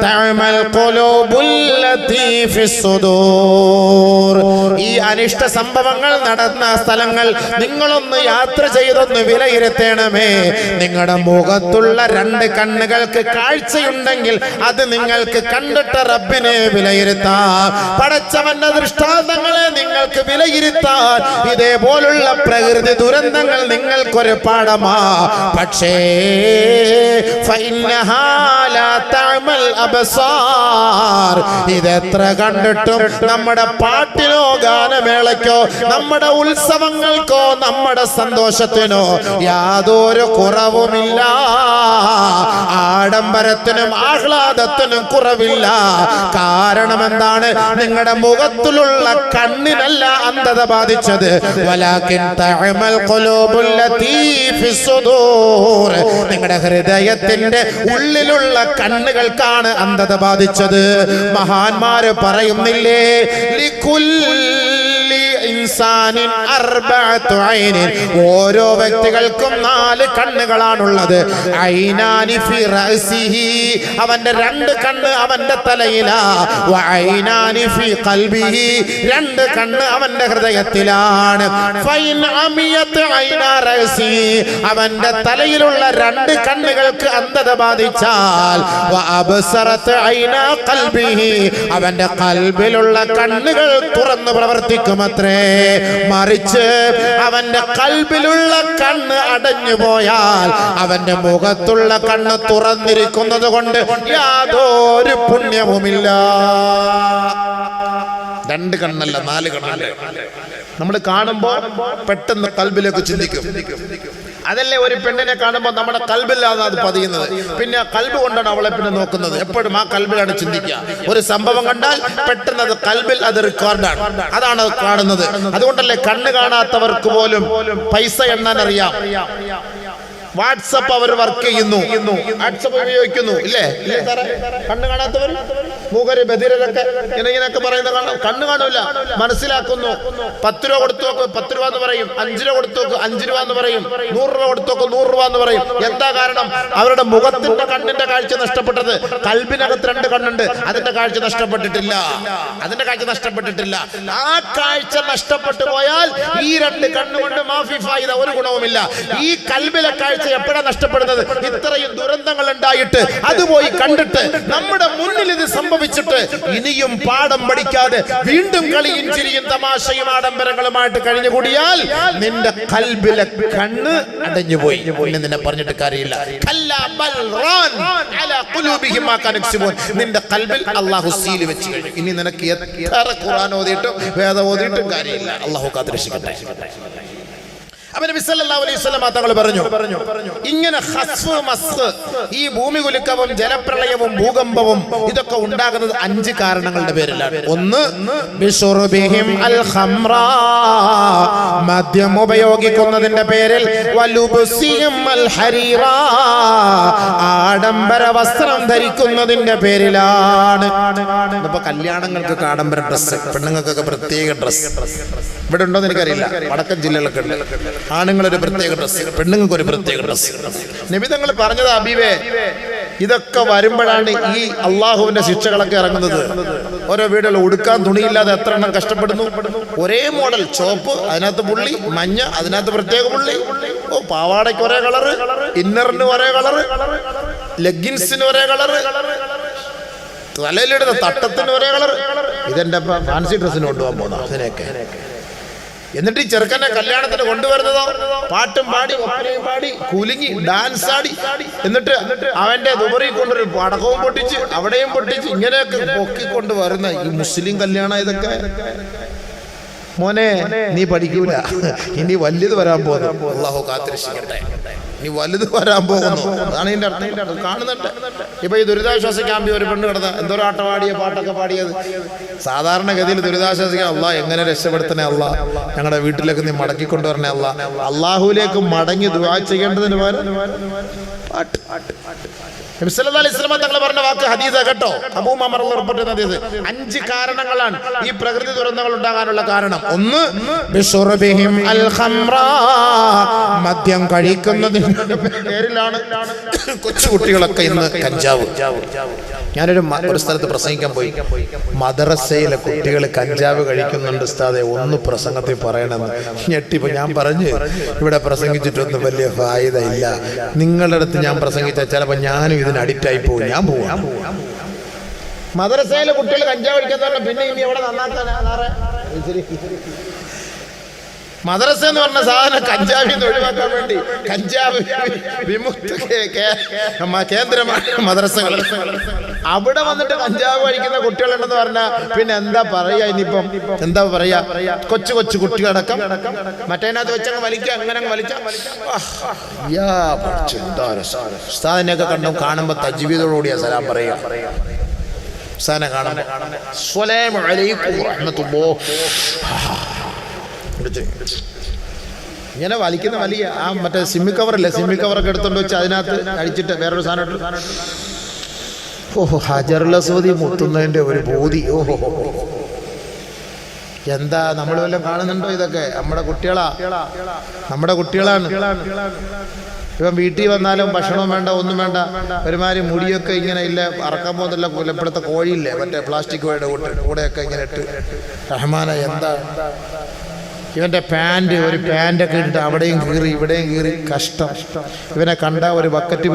A: തഅമൽ ഖുലൂബുൽ ലതീ ഫിസ്സുദൂർ. ഈ അനിഷ്ട സംഭവങ്ങൾ നടന്ന സ്ഥലങ്ങൾ നിങ്ങളൊന്ന് യാത്ര ചെയ്തൊന്ന് വിലയിരുത്തണമേ. നിങ്ങളുടെ മുഖത്തുള്ള രണ്ട് കണ്ണുകൾക്ക് കാഴ്ചയുണ്ടെങ്കിൽ അത് നിങ്ങൾക്ക് കണ്ടിട്ട് റബ്ബിനെ വിലയിരുത്താം. പടച്ചവന്റെ ദൃഷ്ടാന്തങ്ങളെ നിങ്ങൾക്ക് വിലയിരുത്താൻ ഇതേപോലുള്ള പ്രകൃതി ദുരന്തങ്ങൾ നിങ്ങൾക്കൊരു പാഠമാ. പക്ഷേ ഇതെത്ര കണ്ടിട്ടും നമ്മുടെ പാട്ടിനോ ഗാനമേളയ്ക്കോ നമ്മുടെ ഉത്സവങ്ങൾക്കോ നമ്മുടെ സന്തോഷത്തിനോ യാതൊരു കുറവുമില്ല. ആഡംബരത്തിനും ആഹ്ലാദത്തിനും കുറവില്ല. കാരണം എന്താണ്? നിങ്ങളുടെ മുഖത്തിലുള്ള കണ്ണിനല്ല അന്ധത ബാധിച്ചത്. വലാകിൻ തഅമൽ ഖുലൂബുൽ ലതീ ഫിസ്സുദൂർ. നിങ്ങളുടെ ഹൃദയത്തിന്റെ ഉള്ളിലുള്ള കണ്ണുകൾക്കാണ് അന്ധത ബാധിച്ചത്. മഹാന്മാര് പറയുന്നില്ലേ, ഇൻസാനിൻ അർബഅതു ഐനിൻ. ഓരോ വ്യക്തികൾക്കും 4 കണ്ണുകളാണുള്ളത്. ഐനാനി ഫി റഅസിഹി. അവന്റെ 2 കണ്ണ് അവന്റെ തലയിലാ. വ ഐനാനി ഫി ഖൽബിഹി. 2 കണ്ണ് അവന്റെ ഹൃദയത്തിലാണ്. ഫൈൻ അമിയത് ഐനാ റഅസിഹി. അവന്റെ തലയിലുള്ള 2 കണ്ണുകൾക്ക് അന്ധത ബാധിച്ചാൽ വ അബ്സറത് ഐനാ ഖൽബിഹി. അവന്റെ ഖൽബിലുള്ള കണ്ണുകൾ തുറന്നു പ്രവർത്തിക്കുമത്രേ. മറിച്ച് അവന്റെ ഖൽബിലുള്ള കണ്ണ് അടഞ്ഞു പോയാൽ അവന്റെ മുഖത്തുള്ള കണ്ണ് തുറന്നിരിക്കുന്നത് കൊണ്ട് യാതൊരു പുണ്യവുമില്ല. 2 കണ്ണല്ല 4 കണ്ണല്ലേ. നമ്മൾ കാണുമ്പോ പെട്ടെന്ന് ഖൽബിലേക്ക് ചിന്തിക്കും. അതല്ലേ ഒരു പെണ്ണിനെ കാണുമ്പോൾ നമ്മുടെ ഖൽബിലാണ് അത് പതിയുന്നത്. പിന്നെ ഖൽബ് കൊണ്ടാണ് അവളെ പിന്നെ നോക്കുന്നത്. എപ്പോഴും ആ ഖൽബിലാണ് ചിന്തിക്കുക. ഒരു സംഭവം കണ്ടാൽ പെട്ടെന്ന് അത് ഖൽബിൽ അത് റെക്കോർഡാണ്. അതാണ് കാണുന്നത്. അതുകൊണ്ടല്ലേ കണ്ണ് കാണാത്തവർക്ക് പോലും പൈസ എണ്ണാൻ അറിയാം. വാട്സപ്പ് അവർ വർക്ക് ചെയ്യുന്നു, വാട്സപ്പ് ഉപയോഗിക്കുന്നു. ഇല്ലേ? കണ്ണ് കാണാത്തവർ, മൂകര്, ബധിരരൊക്കെ ഇങ്ങനെയൊക്കെ പറയുന്ന കണ്ണ് കാണൂല, മനസ്സിലാക്കുന്നു. 10 രൂപ കൊടുത്തു നോക്ക് 10 രൂപ എന്ന് പറയും. 5 രൂപ കൊടുത്തു നോക്ക് 5 രൂപ എന്ന് പറയും. 100 രൂപ കൊടുത്തു നോക്ക് 100 രൂപ എന്ന് പറയും. എന്താ കാരണം? അവരുടെ മുഖത്തിന്റെ കണ്ണിന്റെ കാഴ്ച നഷ്ടപ്പെട്ടത്. ഖൽബിനകത്ത് 2 കണ്ണുണ്ട്, അതിന്റെ കാഴ്ച നഷ്ടപ്പെട്ടിട്ടില്ല. ആ കാഴ്ച നഷ്ടപ്പെട്ടു പോയാൽ ഈ 2 കണ്ണുകൊണ്ട് മാഫി ഫായിദ ഒരു ഗുണവുമില്ല. ഈ ഖൽബിലെ കാഴ്ച എപ്പോഴാണ് നഷ്ടപ്പെടുന്നത്? ഇത്രയും ദുരന്തങ്ങൾ ഉണ്ടായിട്ട് അത് പോയി കണ്ടിട്ട് നമ്മുടെ മുന്നിൽ ഇത് സംഭവിച്ചിട്ട് ഇനിയും പാഠം പഠിക്കാതെ വീണ്ടും കളിയും ചിരിയും തമാശയും ആഡംബരങ്ങളുമായിട്ട് കഴിഞ്ഞുകൂടിയാൽ നിന്റെ ഖൽബിലെ കണ്ണ് അടഞ്ഞുപോയി. പിന്നെ നിന്നെ പറഞ്ഞിട്ട് കാര്യമില്ല. നിന്റെ ഖൽബിൽ അല്ലാഹു സീൽ വെച്ച് കഴിഞ്ഞു. ഇനി നിനക്ക് എത്ര ഖുർആൻ ഓതിയിട്ടും വേദം ഓതിയിട്ടും കാര്യമില്ല. അല്ലാഹു കാത്തിരക്ഷിക്കട്ടെ. നബി സല്ലല്ലാഹു അലൈഹി വസല്ലം തങ്ങൾ പറഞ്ഞു, ഇങ്ങനെ ഖസ്ഫ് മസ്ഖ്, ഈ ഭൂമി കുലുക്കവും ജലപ്രളയവും ഭൂകമ്പവും ഇതൊക്കെ ഉണ്ടാകുന്നത് 5 കാരണങ്ങളുടെ പേരിലാണ്. ഒന്ന്, ബിശുർബിഹിം അൽ ഖംറ, മദ്യം ഉപയോഗിക്കുന്നതിന്റെ പേരിൽ, വലുബ്സിഹിം അൽ ഹരീറ, ആഡംബര വസ്ത്രം ധരിക്കുന്നതിന്റെ പേരിലാണ്. ഇപ്പൊ കല്യാണങ്ങൾക്ക് ആഡംബര ഡ്രസ്സ്, പെണ്ണുങ്ങൾക്കൊക്കെ പ്രത്യേക ഡ്രസ്സ്. ഇവിടെ ഉണ്ടോന്ന് എനിക്കറിയില്ല, വടക്കൻ ജില്ലകളൊക്കെ ഉണ്ട്. ആണുങ്ങളൊരു പ്രത്യേക ഡ്രസ്സ്, പെണ്ണുങ്ങൾക്ക് ഒരു പ്രത്യേക ഡ്രസ്സ്. നബി തങ്ങൾ പറഞ്ഞത്, ഹബീബേ, ഇതൊക്കെ വരുമ്പോഴാണ് ഈ അള്ളാഹുവിന്റെ ശിക്ഷകളൊക്കെ ഇറങ്ങുന്നത്. ഓരോ വീടുകൾ ഉടുക്കാൻ തുണിയില്ലാതെ എത്ര എണ്ണം കഷ്ടപ്പെടുന്നു. ഒരേ മോഡൽ, ചോപ്പ് അതിനകത്ത് പുള്ളി, മഞ്ഞ അതിനകത്ത് പ്രത്യേക പുള്ളി, പാവാടയ്ക്ക് ഒരേ കളറ്, ഇന്നറിന് ഒരേ കളറ്, ലെഗിൻസിന് ഒരേ കളറ്, തലയിലിടുന്ന തട്ടത്തിന് ഒരേ കളറ്. ഇതെന്റെ ഫാൻസി ഡ്രസ്സിന് കൊണ്ടുപോകാൻ പോകുന്ന അതിനെയൊക്കെ. എന്നിട്ട് ഈ ചെറുക്കനെ കല്യാണത്തിന് കൊണ്ടുവരുന്നതോ പാട്ടും പാടി ഒപ്പനയും പാടി കുലുങ്ങി ഡാൻസ് ആടി, എന്നിട്ട് അവന്റെ ദുബറി കൊണ്ടൊരു പടക്കവും പൊട്ടിച്ച് അവിടെയും പൊട്ടിച്ച് ഇങ്ങനെയൊക്കെ പൊക്കിക്കൊണ്ട് വരുന്ന ഈ മുസ്ലിം കല്യാണം. ഇതൊക്കെ മോനെ, നീ പഠിക്കൂല, ഇനി വലുത് വരാൻ പോകുന്നു. അല്ലാഹു കാത്തിരക്ഷിക്കട്ടെ. ഇനി വലുത് വരാൻ പോകുന്നു. അതാണ് ഇതിന്റെ അർത്ഥം. കാണുന്നുണ്ട് ഇപ്പൊ ഈ ദുരിതാശ്വാസ ക്യാമ്പിൽ ഒരു പെണ്ണ് കിടന്ന എന്തോരം ആട്ടപാടിയ പാട്ടൊക്കെ പാടിയത്. സാധാരണഗതിയിൽ ദുരിതാശ്വാസിക്കാൻ അല്ലാ എങ്ങനെ രക്ഷപ്പെടുത്തണേ അല്ലാ, ഞങ്ങളുടെ വീട്ടിലേക്ക് നീ മടക്കിക്കൊണ്ടുവരണേ അല്ലാ, അള്ളാഹുലേക്ക് മടങ്ങി ദുആ ചെയ്യേണ്ടതിന് പാട്ട്. നബി സല്ലല്ലാഹു അലൈഹി വസല്ലം തങ്ങൾ പറഞ്ഞ വാക്ക് ഹദീസാ കേട്ടോ. അബൂ ഉമാമ റിപ്പോർട്ട് ചെയ്യുന്ന ഹദീസ്. 5 കാരണങ്ങളാണ് ഈ പ്രകൃതി ദുരന്തങ്ങൾ ഉണ്ടാകാനുള്ള കാരണം. ഒന്ന്, ബിശുർബിഹിം അൽ ഖംറ, മദ്യം കഴിക്കുന്നതിന്റെ പേരിലാണ് കൊച്ചു കുട്ടികളൊക്കെ ഇന്ന് കഞ്ചാവ്. ഞാനൊരു സ്ഥലത്ത് പ്രസംഗിക്കാൻ പോയി. മദ്രസയിലെ കുട്ടികൾ കഞ്ചാവ് കഴിക്കുന്നുണ്ട് ഉസ്താദേ, ഒന്ന് പ്രസംഗത്തിൽ പറയണമെന്ന് ഞെട്ടിപ്പോ ഞാൻ പറഞ്ഞു, ഇവിടെ പ്രസംഗിച്ചിട്ടൊന്നും വലിയ ഫായിദ ഇല്ല. നിങ്ങളുടെ അടുത്ത് ഞാൻ പ്രസംഗിച്ചാൽ ചിലപ്പോൾ ഞാനും ഇതിന് അഡിക്റ്റായി പോകും. ഞാൻ പോവാം. മദ്രസയിലെ കുട്ടികൾ കഞ്ചാവ് കഴിക്കാൻ പിന്നെ ഇനി എവിടെ നന്നാക്കാനാ? മദ്രസ എന്ന് പറഞ്ഞ സാധനം കഞ്ചാവിൽ നിന്ന് ഒഴിവാക്കാൻ വേണ്ടി കഞ്ചാവ് വിമുക്ത കേന്ദ്രമാണ് മദ്രസകൾ. അവിടെ വന്നിട്ട് കഞ്ചാവ് കഴിക്കുന്ന കുട്ടികളുണ്ടെന്ന് പറഞ്ഞാൽ പിന്നെ എന്താ പറയാ? ഇനിയിപ്പം എന്താ പറയാ? കൊച്ചു കൊച്ചു കുട്ടികളടക്കം മറ്റേനകത്ത് വെച്ചങ്ങ് വലിക്കുക, അങ്ങനെ വലിക്കാം. ഉസ്താദിനെയൊക്കെ കാണുമ്പോ തജ്വീദോടുകൂടിയാ സലാം പറയുക. ഉസ്താദിനെ കാണുമ്പോ അസ്സലാമു അലൈക്കും വറഹ്മത്തുള്ളാഹി ഇങ്ങനെ വലിക്കുന്ന വലിയ ആ മറ്റേ സിമ്മി കവറല്ലേ, സിമ്മി കവറൊക്കെ എടുത്തോണ്ട് വെച്ച് അതിനകത്ത് അടിച്ചിട്ട് വേറൊരു സാധനം ഇട്ടു. ഓഹോ, ഹജറുൽ അസ്വദി മുത്തുന്നതിന്റെ ഒരു ബോധി. ഓഹോ, എന്താ നമ്മൾ വല്ലതും കാണുന്നുണ്ടോ? ഇതൊക്കെ നമ്മുടെ കുട്ടികളാണ്. ഇപ്പം വീട്ടിൽ വന്നാലും ഭക്ഷണവും വേണ്ട, ഒന്നും വേണ്ട. ഒരുമാതിരി മുടിയൊക്കെ ഇങ്ങനെ ഇല്ല, അറക്കാൻ പോകുന്നില്ല. ഇപ്പോഴത്തെ കോഴിയില്ലേ മറ്റേ പ്ലാസ്റ്റിക് കൂടെയൊക്കെ ഇങ്ങനെ ഇട്ട്. റഹ്മാന, എന്താ ഇവൻ്റെ ഒരു പാൻറ്റൊക്കെ ഇട്ട് അവിടെയും കീറി ഇവിടെയും കീറി. കഷ്ടം. ഇവനെ കണ്ട ഒരു ബക്കറ്റ്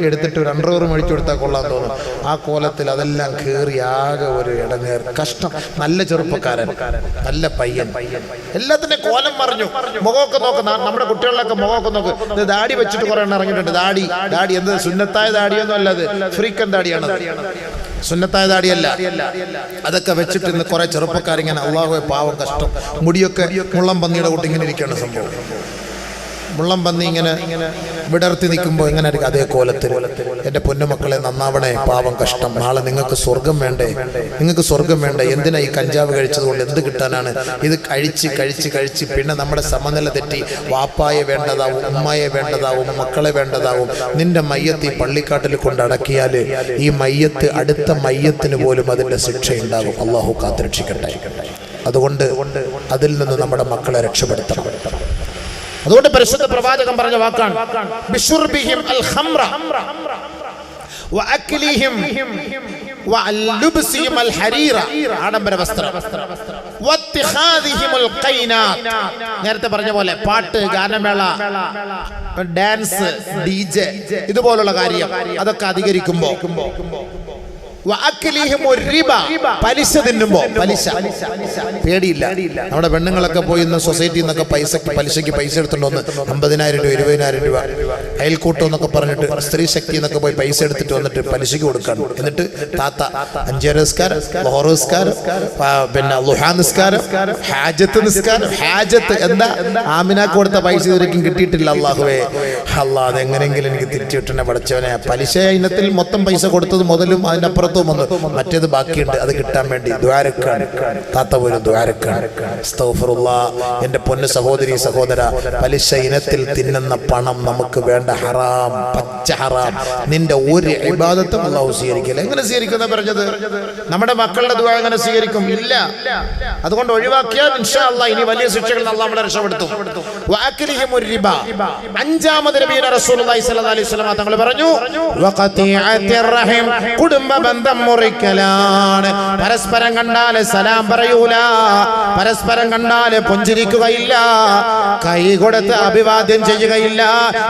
A: എടുത്തിട്ട് ഒരു അണ്ടർവെയർ മേടിച്ചു കൊടുത്താൽ കൊള്ളാൻ തോന്നും. ആ കോലത്തിൽ അതെല്ലാം കീറി ആകെ ഒരു ഇടങ്ങേർ. കഷ്ടം. നല്ല ചെറുപ്പക്കാരൻ, നല്ല പയ്യൻ, എല്ലാത്തിൻ്റെ കോലം മറിഞ്ഞു. മുഖമൊക്കെ നോക്ക്, നമ്മുടെ കുട്ടികളിലൊക്കെ മുഖമൊക്കെ നോക്ക്. ഇത് ദാടി വെച്ചിട്ട് കുറേ എണ്ണം ഇറങ്ങിയിട്ടുണ്ട്. ദാടി എന്ത് സുന്നത്തായ ദാടിയൊന്നും അല്ലത്, ഫ്രീക്കൻ ദാടിയാണ്. സുന്നത്തായ ദാടിയല്ല. അതൊക്കെ വെച്ചിട്ട് ഇന്ന് കുറെ ചെറുപ്പക്കാരിങ്ങനെ അള്ളാഹുവേ പാവം കഷ്ടം. മുടിയൊക്കെ മുള്ളം പന്നിയുടെ കൂട്ടി ഇങ്ങനെ ഇരിക്കുകയാണ് സംഭവം. മുള്ളം പന്നി ഇങ്ങനെ വിടർത്തി നിൽക്കുമ്പോൾ ഇങ്ങനെ അതേ കോലത്തിൽ. എൻ്റെ പൊന്നുമക്കളെ നന്നാവണേ, പാവം കഷ്ടം. നാളെ നിങ്ങൾക്ക് സ്വർഗം വേണ്ടേ? എന്തിനാ ഈ കഞ്ചാവ് കഴിച്ചതുകൊണ്ട് എന്ത് കിട്ടാനാണ്? ഇത് കഴിച്ച് പിന്നെ നമ്മുടെ സമനില തെറ്റി വാപ്പായെ വേണ്ടതാവും, ഉമ്മയെ വേണ്ടതാവും, മക്കളെ വേണ്ടതാവും. നിന്റെ മയ്യത്ത് ഈ പള്ളിക്കാട്ടിൽ കൊണ്ട് അടക്കിയാൽ ഈ മയ്യത്ത് അടുത്ത മയ്യത്തിന് പോലും അതിൻ്റെ ശിക്ഷയുണ്ടാകും. അള്ളാഹു കാത്തുരക്ഷിക്കട്ടെ. അതുകൊണ്ട് അതിൽ നിന്ന് നമ്മുടെ മക്കളെ രക്ഷപ്പെടുത്തണം. അതുകൊണ്ട് പരിശുദ്ധ പ്രവാചകൻ പറഞ്ഞ വാക്കാണ് ബിശുർബിഹിം അൽ ഖംറ വഅക്ലിഹിം വഅൽലുബ്സിഹിം അൽ ഹരീറ, ആഡംബര വസ്ത്രം, വത്തിഖാദിഹിമുൽ ഖൈനാത്ത്, നേരത്തെ പറഞ്ഞ പോലെ പാട്ട്, ഗാനമേള, ഡാൻസ്, ഡിജെ, ഇതുപോലുള്ള കാര്യം അതൊക്കെ അധികരിക്കുമ്പോൾ, പലിശ തിന്നുമ്പോ, പേടിയില്ല. നമ്മുടെ പെണ്ണുങ്ങളൊക്കെ പോയി ഇന്ന് സൊസൈറ്റിയിൽ നിന്നൊക്കെ പലിശയ്ക്ക് പൈസ എടുത്തുകൊണ്ട് വന്ന് 50,000 രൂപ 20,000 രൂപ അയൽക്കൂട്ടം എന്നൊക്കെ പറഞ്ഞിട്ട് സ്ത്രീ ശക്തി എന്നൊക്കെ പോയി പൈസ എടുത്തിട്ട് വന്നിട്ട് പലിശയ്ക്ക് കൊടുക്കാണ്. എന്നിട്ട് താത്ത 5 നിസ്കാരം, ലോഹർ നിസ്കാരം, പിന്നെ ളുഹാ നിസ്കാരം, ഹാജത്ത് നിസ്കാരം. ഹാജത്ത് എന്താ? ആമിനാക്ക് കൊടുത്ത പൈസ ഇതുവരെയും കിട്ടിയിട്ടില്ല. അല്ലാഹുവേ, അതെങ്ങനെയെങ്കിലും എനിക്ക് തിരിച്ചു കിട്ടണേ പടച്ചവനെ. പലിശ ഇനത്തിൽ മൊത്തം പൈസ കൊടുത്തത് മുതലും അതിനപ്പുറം മറ്റേത് ബാക്കിയുണ്ട്. അത് കിട്ടാൻ വേണ്ടി ദ്വാരക്കാണ് താത്ത, പോലും ദ്വാരക്കാണ്. എന്റെ പൊന്ന് സഹോദരി സഹോദര, പലിശ ഇനത്തിൽ തിന്നുന്ന പണം നമുക്ക് വേണ്ട. ഹറാം, പച്ച ഹറാം. നിന്റെ ഒരു ഇബാദത്തും അല്ലാഹു സ്വീകരിക്കില്ല. എങ്ങനെ സ്വീകരിക്കുന്ന പറഞ്ഞത്? നമ്മുടെ മക്കളുടെ ദുആ എങ്ങനെ സ്വീകരിക്കും? ഇല്ല. അതുകൊണ്ട് ഒഴിവാക്കിയാൽ ഇൻഷാ അല്ലാഹ് ഇനി വലിയ ശിക്ഷകൾ അല്ലാഹു നമ്മളെ രക്ഷപ്പെടുത്തും. വഅക്ലിഹിമുർ റിബ. അഞ്ചാമത് നബിയുടെ റസൂലുള്ളാഹി സ്വല്ലല്ലാഹു അലൈഹി വസല്ലം തങ്ങൾ പറഞ്ഞു വഖതിഅത്തിർ റഹിം, കുടുംബ ബന്ധം മുറിക്കലാണ്. പരസ്പരം കണ്ടാല് സലാം പറയൂല, പരസ്പരം കണ്ടാല് പുഞ്ചിരിക്കുകയില്ല, കൈ കൊടുത്ത് അഭിവാദ്യം ചെയ്യുകയില്ല.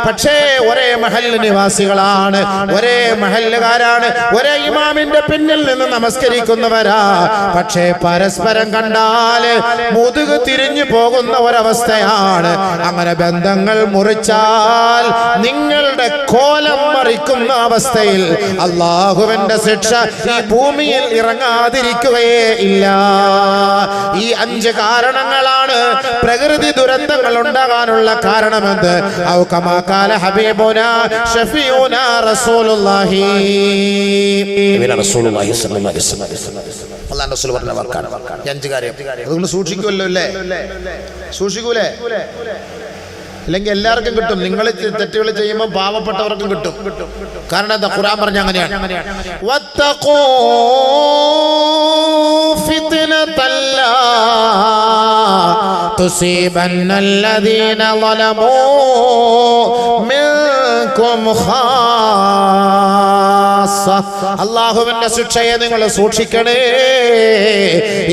A: പക്ഷേ ഒരേ മഹല്ല് നിവാസികളാണ്, ഒരേ മഹല്ലുകാരാണ്, ഒരേ ഇമാമിന്റെ പിന്നിൽ നിന്ന് നമസ്കരിക്കുന്നവരാ. പക്ഷേ പരസ്പരം കണ്ടാല് മുതുക് തിരിഞ്ഞു പോകുന്ന ഒരവസ്ഥയാണ്. അങ്ങനെ ബന്ധങ്ങൾ മുറിച്ചാൽ നിങ്ങളുടെ കോലം മറിക്കുന്ന അവസ്ഥയിൽ അള്ളാഹുവിന്റെ ശിക്ഷ ഈ ഭൂമിയിൽ ഇറങ്ങാതിരിക്കുകയേ ഇല്ല. ഈ 5 കാരണങ്ങളാണ് പ്രകൃതി ദുരന്തങ്ങൾ ഉണ്ടാകാനുള്ള കാരണമെന്ന് ഔ കമാ ഖാല ഹബീബുനാ ഷഫീഉനാ റസൂലുള്ളാഹി സ്വല്ലല്ലാഹു അലൈഹി വസല്ലം. അല്ലാഹു റസൂൽ പറഞ്ഞ വാക്കാണ് 5 കാര്യം. അതുകൊണ്ട് സൂക്ഷിക്കുമല്ലോ അല്ലേ? സൂക്ഷിക്കൂലേ? അല്ലെങ്കിൽ എല്ലാവർക്കും കിട്ടും. നിങ്ങൾ തെറ്റുകൾ ചെയ്യുമ്പോൾ പാവപ്പെട്ടവർക്കും കിട്ടും. കാരണം എന്താ? ഖുർആൻ പറഞ്ഞ അങ്ങനെയാണ്, വത്തഖൂ ഫിത്നതൻ ലാ തുസീബന്നല്ലദീന ളലമൂ മിൻകും ഖാസ്സ. അല്ലാഹുവിന്റെ ശിക്ഷയെ നിങ്ങൾ സൂക്ഷിക്കണേ.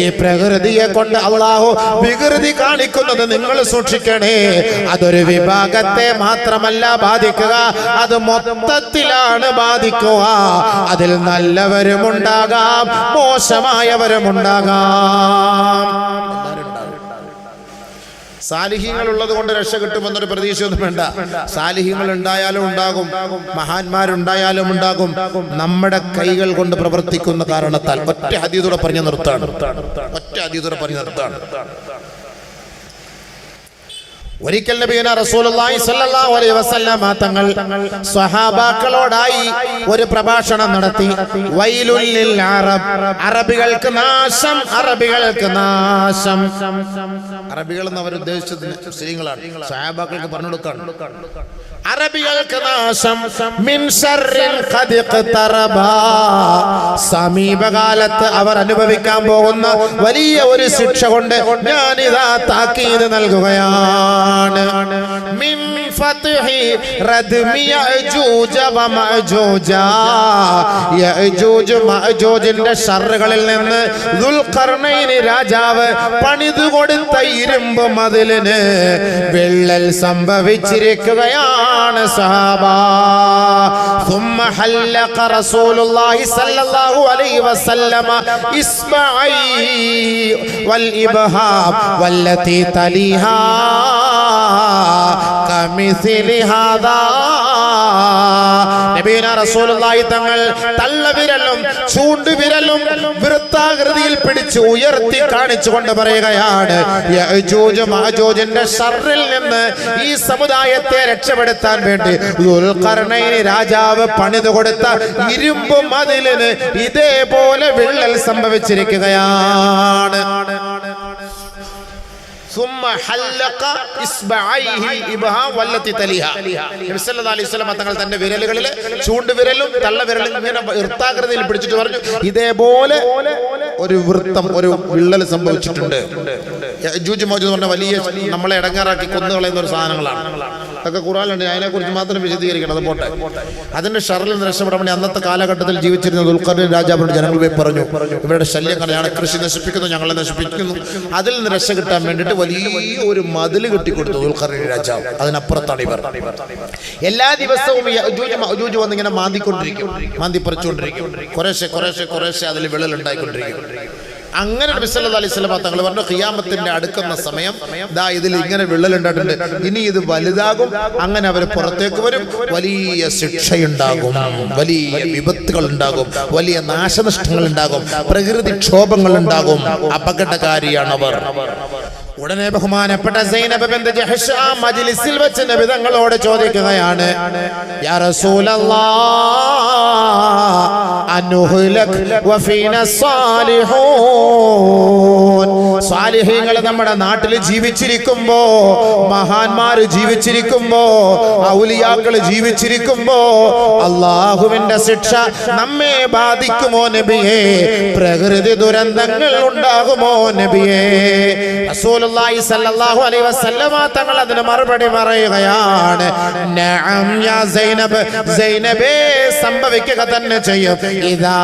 A: ഈ പ്രകൃതിയെ കൊണ്ട് അല്ലാഹു വികൃതി കാണിക്കുന്നത് നിങ്ങൾ സൂക്ഷിക്കണേ. അതൊരു വിഭാഗത്തെ മാത്രമല്ല ബാധിക്കുക, അത് മൊത്തത്തിലാണ് ബാധിക്കുക. അതിൽ നല്ലവരും ഉണ്ടാകാം, മോശമായവരും ഉണ്ടാകാം. സാലിഹീങ്ങൾ ഉള്ളത് കൊണ്ട് രക്ഷ കിട്ടുമെന്നൊരു പ്രതീക്ഷയൊന്നും വേണ്ട. സാലിഹീങ്ങൾ ഉണ്ടായാലും ഉണ്ടാകും, മഹാന്മാരുണ്ടായാലും ഉണ്ടാകും. നമ്മുടെ കൈകൾ കൊണ്ട് പ്രവർത്തിക്കുന്ന കാരണത്താൽ. ഒറ്റ ഹദീസൂടെ പറഞ്ഞു നിർത്താണ്. ഒരിക്കൽ നബിയുനാ റസൂലുള്ളാഹി സ്വല്ലല്ലാഹു അലൈഹി വസല്ലം തങ്ങൾ സ്വഹാബാക്കളോടായി ഒരു പ്രഭാഷണം നടത്തി. വൈലുൽ ലിൽ അറബ്, അറബികൾക്ക് നാശം, അറബികൾക്ക് നാശം. അറബികൾ എന്ന് അവർ ഉദ്ദേശിച്ചത് മുസ്ലിങ്ങളാണ്. സ്വഹാബാക്കൾക്ക് പറഞ്ഞു കൊടുക്കാണ്. അറബികൾക്ക് നാശം, മിൻ ശർറിൻ ഖദ് ഇഖ്തറബ, സമീപകാലത്ത് അവർ അനുഭവിക്കാൻ പോകുന്ന വലിയ ഒരു ശിക്ഷ കൊണ്ട് ഞാനിതാ താക്കീത് നൽകുകയാണ്. മിൻ ഫത്ഹി റദ്മി യഅജൂജ വമഅജൂജ, യഅജൂജ് മഅജൂജിന്റെ ശർറുകളിൽ നിന്ന് ദുൽഖർനൈൻ രാജാവ് പണിതു കൊടുത്ത ഇരുമ്പ് മതിലിന് വിള്ളൽ സംഭവിച്ചിരിക്കുകയാണ്. സഹാബാ ثم حلق رسول الله صلى الله عليه وسلم إصبعي والإبهام والتي تليها كمثل هذا. നബിയുനാ റസൂലുള്ളാഹി തങ്ങൾ തള്ളവിരലും ചൂണ്ടുവിരലും വൃത്താകൃതിയിൽ പിടിച്ച് ഉയർത്തി കാണിച്ചുകൊണ്ട് പറയുകയാണ്, യഅജൂജ് മഅജൂജിന്റെ ശർറിൽ നിന്ന് ഈ സമുദായത്തെ രക്ഷപ്പെടുത്താൻ വേണ്ടി ദുൽഖർനൈൻ രാജാവ് പണിതു കൊടുത്ത ഇരുമ്പ് മതിലിന് ഇതേപോലെ വിള്ളൽ സംഭവിച്ചിരിക്കുകയാണ്. ثم حلق إصبعيه الإبهام والتي تليها. നബി സല്ലല്ലാഹു അലൈഹി വസല്ലം തങ്ങൾ തന്റെ വിരലുകളിൽ ചൂണ്ടുവിരലും തള്ളവിരലും ഇങ്ങനെ വൃത്താകൃതിയിൽ പിടിച്ചിട്ട് പറഞ്ഞു, ഇതേപോലെ ഒരു വൃത്തം, ഒരു വിള്ളൽ സംഭവിച്ചിട്ടുണ്ട്. യഅജൂജ് മഅജൂജ് പറഞ്ഞ വലിയ നമ്മളെ ഇടങ്ങാറാക്കി കൊന്നുകളയുന്ന ഒരു സാധനങ്ങളാണ്. അതൊക്കെ ഖുർആനിലുണ്ട്. അതിനെക്കുറിച്ച് മാത്രം വിശദീകരിക്കണം. അത് പോട്ടെ. അതിന്റെ ഷർറിൽ നിന്ന് രക്ഷപ്പെടാൻ വേണ്ടി അന്നത്തെ കാലഘട്ടത്തിൽ ജീവിച്ചിരുന്ന ദുൽഖർനൈൻ രാജാവിനോട് ജനങ്ങൾ പോയി പറഞ്ഞു, ഇവരുടെ ശല്യം കാരണം കൃഷി നശിപ്പിക്കുന്നു, ഞങ്ങളെ നശിപ്പിക്കുന്നു. അതിൽ നിന്ന് രക്ഷ കിട്ടാൻ വേണ്ടിയിട്ട് വലിയ ഒരു മതിൽ കെട്ടിക്കൊടുത്തു ദുൽഖർനൈൻ രാജാവ്. അതിനപ്പുറത്താണ് ഇവർ. എല്ലാ ദിവസവും യഅജൂജ് മഅജൂജ് വന്നിങ്ങനെ മാന്തിക്കൊണ്ടിരിക്കും, മാന്തിപ്പറിച്ചുകൊണ്ടിരിക്കും. കുറേശ്ശെ അതിൽ വിള്ളൽ ഉണ്ടായിക്കൊണ്ടിരിക്കും. അങ്ങനെ നബി സല്ലല്ലാഹു അലൈഹി വസല്ലം തങ്ങൾ പറഞ്ഞു, ഖിയാമത്തിന്റെ അടുക്കുന്ന സമയം ദാ ഇതിൽ ഇങ്ങനെ വിള്ളലുണ്ടായിട്ടുണ്ട്, ഇനി ഇത് വലുതാകും. അങ്ങനെ അവർ പുറത്തേക്ക് വരും, വലിയ ശിക്ഷയുണ്ടാകും, വലിയ വിപത്തുകൾ ഉണ്ടാകും, വലിയ നാശനഷ്ടങ്ങൾ ഉണ്ടാകും, പ്രകൃതിക്ഷോഭങ്ങൾ ഉണ്ടാകും. അപകടകാരിയാണ് അവർ. ഉടനെ ബഹുമാനപ്പെട്ട സൈനബ് ബിൻത് ജഹ്ഷ് ആ മജ്ലിസിൽ വെച്ച് നബി തങ്ങളോട് ചോദിക്കുകയാണ്, യാ റസൂലല്ലാഹ് അനുഹ്ലക് വഫീന സാലിഹൂൻ. സാലിഹീങ്ങൾ നമ്മുടെ നാട്ടിൽ ജീവിച്ചിരിക്കുമ്പോ, മഹാന്മാർ ജീവിച്ചിരിക്കുമ്പോ, ഔലിയാക്കൾ ജീവിച്ചിരിക്കുമ്പോ അല്ലാഹുവിന്റെ ശിക്ഷ നമ്മെ ബാധിക്കുമോ നബിയേ? പ്രകൃതി ദുരന്തങ്ങൾ ഉണ്ടാകുമോ നബിയേ? റസൂലുള്ളാഹി സ്വല്ലല്ലാഹു അലൈഹി വസല്ലമ തങ്ങൾ അതിന് മറുപടി പറയുകയാണ്, നഅം യാ സൈനബ്, സൈനബേ സംഭവിക്കുക തന്നെ ചെയ്യും. ഇദാ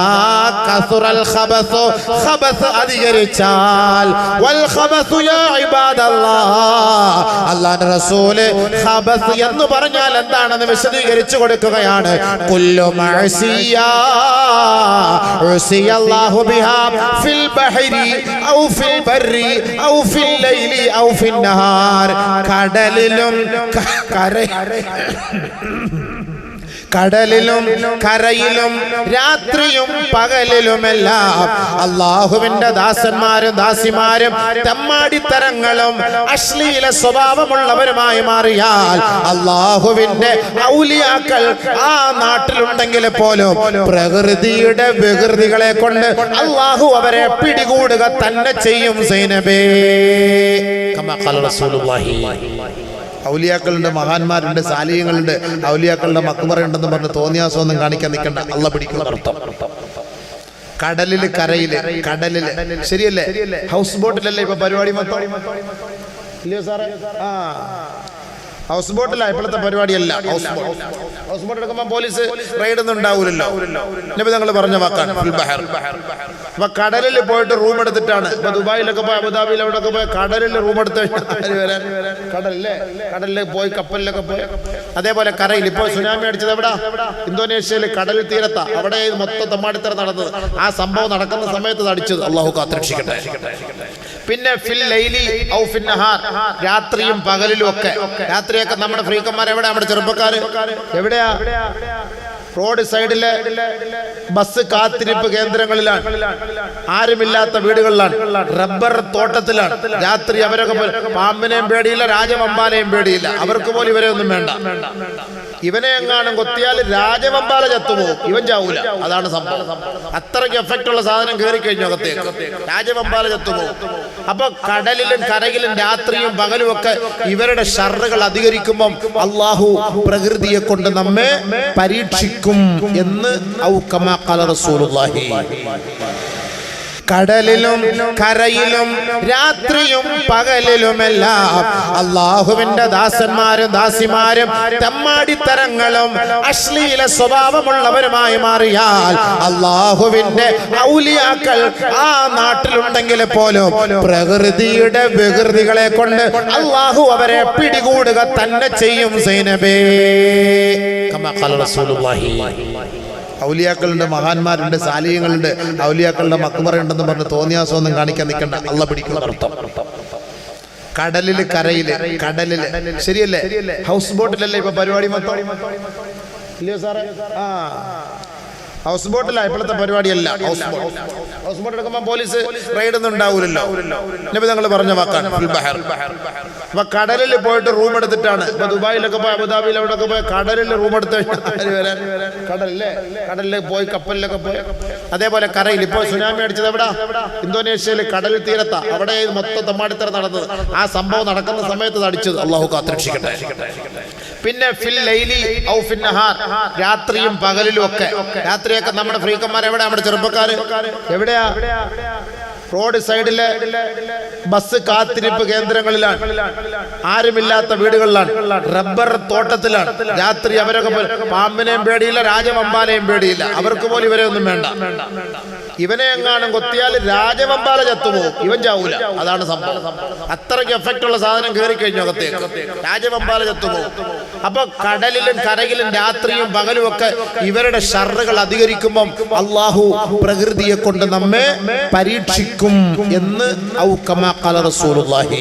A: കസുറൽ ഖബസു, ഖബസ് അധികരിച്ചാൽ, വൽ ഖബസു യാ ഇബാദല്ലാഹ്, അല്ലാഹുവിന്റെ റസൂല് ഖബസ് എന്ന് പറഞ്ഞാൽ എന്താണെന്ന് വിശദീകരിച്ചു കൊടുക്കുകയാണ്. കുല്ലു മഅസിയ ഉസിയല്ലാഹു ബിഹാ ഫിൽ ബഹരി ഔ ഫിൽ ബർരി ഔ ഫിൽ ലൈലി ഔ ഫിൻ നഹാർ. കടലിലും കടലിലും കരയിലും രാത്രിയും പകലിലുമെല്ലാം അല്ലാഹുവിന്റെ ദാസന്മാരും ദാസിമാരും തെമ്മാടിത്തരങ്ങളും അശ്ലീല സ്വഭാവമുള്ളവരുമായി മാറിയാൽ അല്ലാഹുവിന്റെ ഔലിയാക്കൾ ആ നാട്ടിലുണ്ടെങ്കിൽ പോലും പ്രകൃതിയുടെ വികൃതികളെ കൊണ്ട് അല്ലാഹു അവരെ പിടികൂടുക തന്നെ ചെയ്യും. സൈനബേ കമാ ഖാല റസൂലുള്ളാഹി ഔലിയാക്കളുണ്ട്, മഹാന്മാരുണ്ട്, സാലിഹ്യങ്ങളുണ്ട്, ഔലിയാക്കളുടെ മക്ബറയുണ്ടെന്ന് പറഞ്ഞ് തോന്നിയാസമൊന്നും കാണിക്കാൻ നിൽക്കണ്ട, അള്ളാഹ് പിടിക്കുന്ന അർത്ഥം. കടലില് കരയില് കടലില് ശരിയല്ലേ? ഹൗസ് ബോട്ടിലല്ലേ ഇപ്പൊ പരിപാടി മൊത്തം? ഇല്ലയോ സാറേ? ആ, ഹൗസ് ബോട്ടിലാ ഇപ്പോഴത്തെ പരിപാടിയല്ല. ഹൗസ് ബോട്ട് എടുക്കുമ്പോൾ പോലീസ് റെയ്ഡ് ഒന്നും ഉണ്ടാവൂലല്ലോ. നബി തങ്ങൾ പറഞ്ഞ വാക്കാണ് ഫിൽ ബഹർ. അപ്പൊ കടലിൽ പോയിട്ട് റൂം എടുത്തിട്ടാണ് ഇപ്പൊ ദുബായിലൊക്കെ പോയി, അബുദാബിയിൽ അവിടെയൊക്കെ പോയി കടലിൽ റൂം എടുത്ത് കടലില്ലേ, കടലിൽ പോയി കപ്പലിലൊക്കെ പോയി. അതേപോലെ കരയിൽ ഇപ്പോൾ സുനാമി അടിച്ചത് എവിടാ? ഇന്തോനേഷ്യയിൽ കടൽ തീരത്താ. അവിടെ മൊത്തം തമ്മാടിത്തര നടന്നത്. ആ സംഭവം നടക്കുന്ന സമയത്ത് അടിച്ചത്. അള്ളാഹു കാത്തുരക്ഷിക്കട്ടെ. പിന്നെ ഫിൽ ലൈലി ഔ ഫിൻ നഹാർ, രാത്രിയും പകലിലും ഒക്കെ. രാത്രിയൊക്കെ നമ്മുടെ ഫ്രീക്കന്മാർ എവിടെ? നമ്മുടെ ചെറുപ്പക്കാര് എവിടെയാ? റോഡ് സൈഡിലെ ബസ് കാത്തിരിപ്പ് കേന്ദ്രങ്ങളിലാണ്, ആരുമില്ലാത്ത വീടുകളിലാണ്, റബ്ബർ തോട്ടത്തിലാണ്. രാത്രി അവരൊക്കെ പാമ്പിനെയും പേടിയില്ല, രാജവമ്പാലയും പേടിയില്ല. അവർക്ക് പോലും ഇവരെ ഒന്നും വേണ്ട. ഇവനെ എങ്ങാനും കൊത്തിയാൽ രാജവമ്പാല ചത്തുപോകും, ഇവൻ ചാവൂല. അതാണ് സംഭവം. അത്രയ്ക്ക് എഫക്റ്റ് ഉള്ള സാധനം കയറി കഴിഞ്ഞു അകത്തേക്ക്, രാജവമ്പാല ചത്തുപോകും. അപ്പൊ കടലിലും കരയിലും രാത്രിയും പകലും ഒക്കെ ഇവരുടെ ഷർറുകൾ അധികരിക്കുമ്പം അള്ളാഹു പ്രകൃതിയെ കൊണ്ട് നമ്മെ പരീക്ഷിക്കും എന്ന് ഔ കമാ ഖാല റസൂലുള്ളാഹി. കടലിലും കരയിലും രാത്രിയും പകലിലുമെല്ലാം അള്ളാഹുവിന്റെ ദാസന്മാരും ദാസിമാരും തെമ്മാടിത്തരങ്ങളും അശ്ലീല സ്വഭാവമുള്ളവരുമായി മാറിയാൽ അള്ളാഹുവിന്റെ ഔലിയാക്കൾ ആ നാട്ടിലുണ്ടെങ്കിൽ പോലും പ്രകൃതിയുടെ വികൃതികളെ കൊണ്ട് അള്ളാഹു അവരെ പിടികൂടുക തന്നെ ചെയ്യും. സൈനബേ കമാ ഖാല റസൂലുള്ളാഹി. ഔലിയാക്കളുണ്ട്, മഹാന്മാരുണ്ട്, സാലിഹ്യങ്ങളുണ്ട്, ഔലിയാക്കളുടെ മക്ബറയുണ്ടെന്ന് പറഞ്ഞ് തോന്നിയാസമൊന്നും കാണിക്കാൻ നിൽക്കണ്ട, അള്ളാഹ് പിടിക്കുന്ന അർത്ഥം. കടലില് കരയില് കടലില് ശരിയല്ലേ? ഹൗസ് ബോട്ടിലല്ലേ ഇപ്പൊ പരിപാടി മൊത്തം? ഇല്ലയോ സാറേ? ആ, ഹൗസ് ബോട്ടിലാ ഇപ്പോഴത്തെ പരിപാടിയല്ല. ഹൗസ് ബോട്ട് എടുക്കുമ്പോൾ പോലീസ് റെയ്ഡ് ഒന്നും ഉണ്ടാവൂലല്ലോ. നബി തങ്ങൾ പറഞ്ഞ വാക്കാണ് ഫിൽ ബഹർ. അപ്പൊ കടലിൽ പോയിട്ട് റൂം എടുത്തിട്ടാണ് ഇപ്പൊ ദുബായിലൊക്കെ പോയി, അബുദാബിയിൽ അവിടെയൊക്കെ പോയി കടലിൽ റൂം എടുത്ത് കടലില്ലേ, കടലിൽ പോയി കപ്പലിലൊക്കെ പോയി. അതേപോലെ കരയിൽ ഇപ്പോൾ സുനാമി അടിച്ചത് എവിടാ? ഇന്തോനേഷ്യയിൽ കടൽ തീരത്താ. അവിടെ മൊത്തം തമ്മാടിത്തര നടന്നത്. ആ സംഭവം നടക്കുന്ന സമയത്ത് അടിച്ചത്. അള്ളാഹു കാത്തുരക്ഷിക്കട്ടെ. പിന്നെ ഫിൽ ലൈലി ഔ ഫിൻ നഹാർ, രാത്രിയും പകലിലും ഒക്കെ. രാത്രിയൊക്കെ നമ്മുടെ ഫ്രീക്കന്മാർ എവിടെ? നമ്മുടെ ചെറുപ്പക്കാര് എവിടെയാ? റോഡ് സൈഡിലെ ബസ് കാത്തിരിപ്പ് കേന്ദ്രങ്ങളിലാണ്, ആരുമില്ലാത്ത വീടുകളിലാണ്, റബ്ബർ തോട്ടത്തിലാണ്. രാത്രി അവരൊക്കെ പാമ്പിനെയും പേടിയില്ല, രാജവമ്പാലയും പേടിയില്ല. അവർക്ക് പോലും ഇവരെ ഒന്നും വേണ്ട. ഇവനെ എങ്ങാനും കൊത്തിയാൽ രാജവമ്പാല ചത്തുപോകും, ഇവൻ ചാവൂല. അതാണ് സംഭവം. അത്രയ്ക്ക് എഫക്റ്റ് ഉള്ള സാധനം കയറി കഴിഞ്ഞു അകത്തേക്ക്, രാജവമ്പാല ചത്തുപോകും. അപ്പൊ കടലിലും കരയിലും രാത്രിയും പകലും ഒക്കെ ഇവരുടെ ഷർറുകൾ അധികരിക്കുമ്പം അള്ളാഹു പ്രകൃതിയെ കൊണ്ട് നമ്മെ പരീക്ഷിക്കും എന്ന് ഔ കമാ ഖാല റസൂലുള്ളാഹി.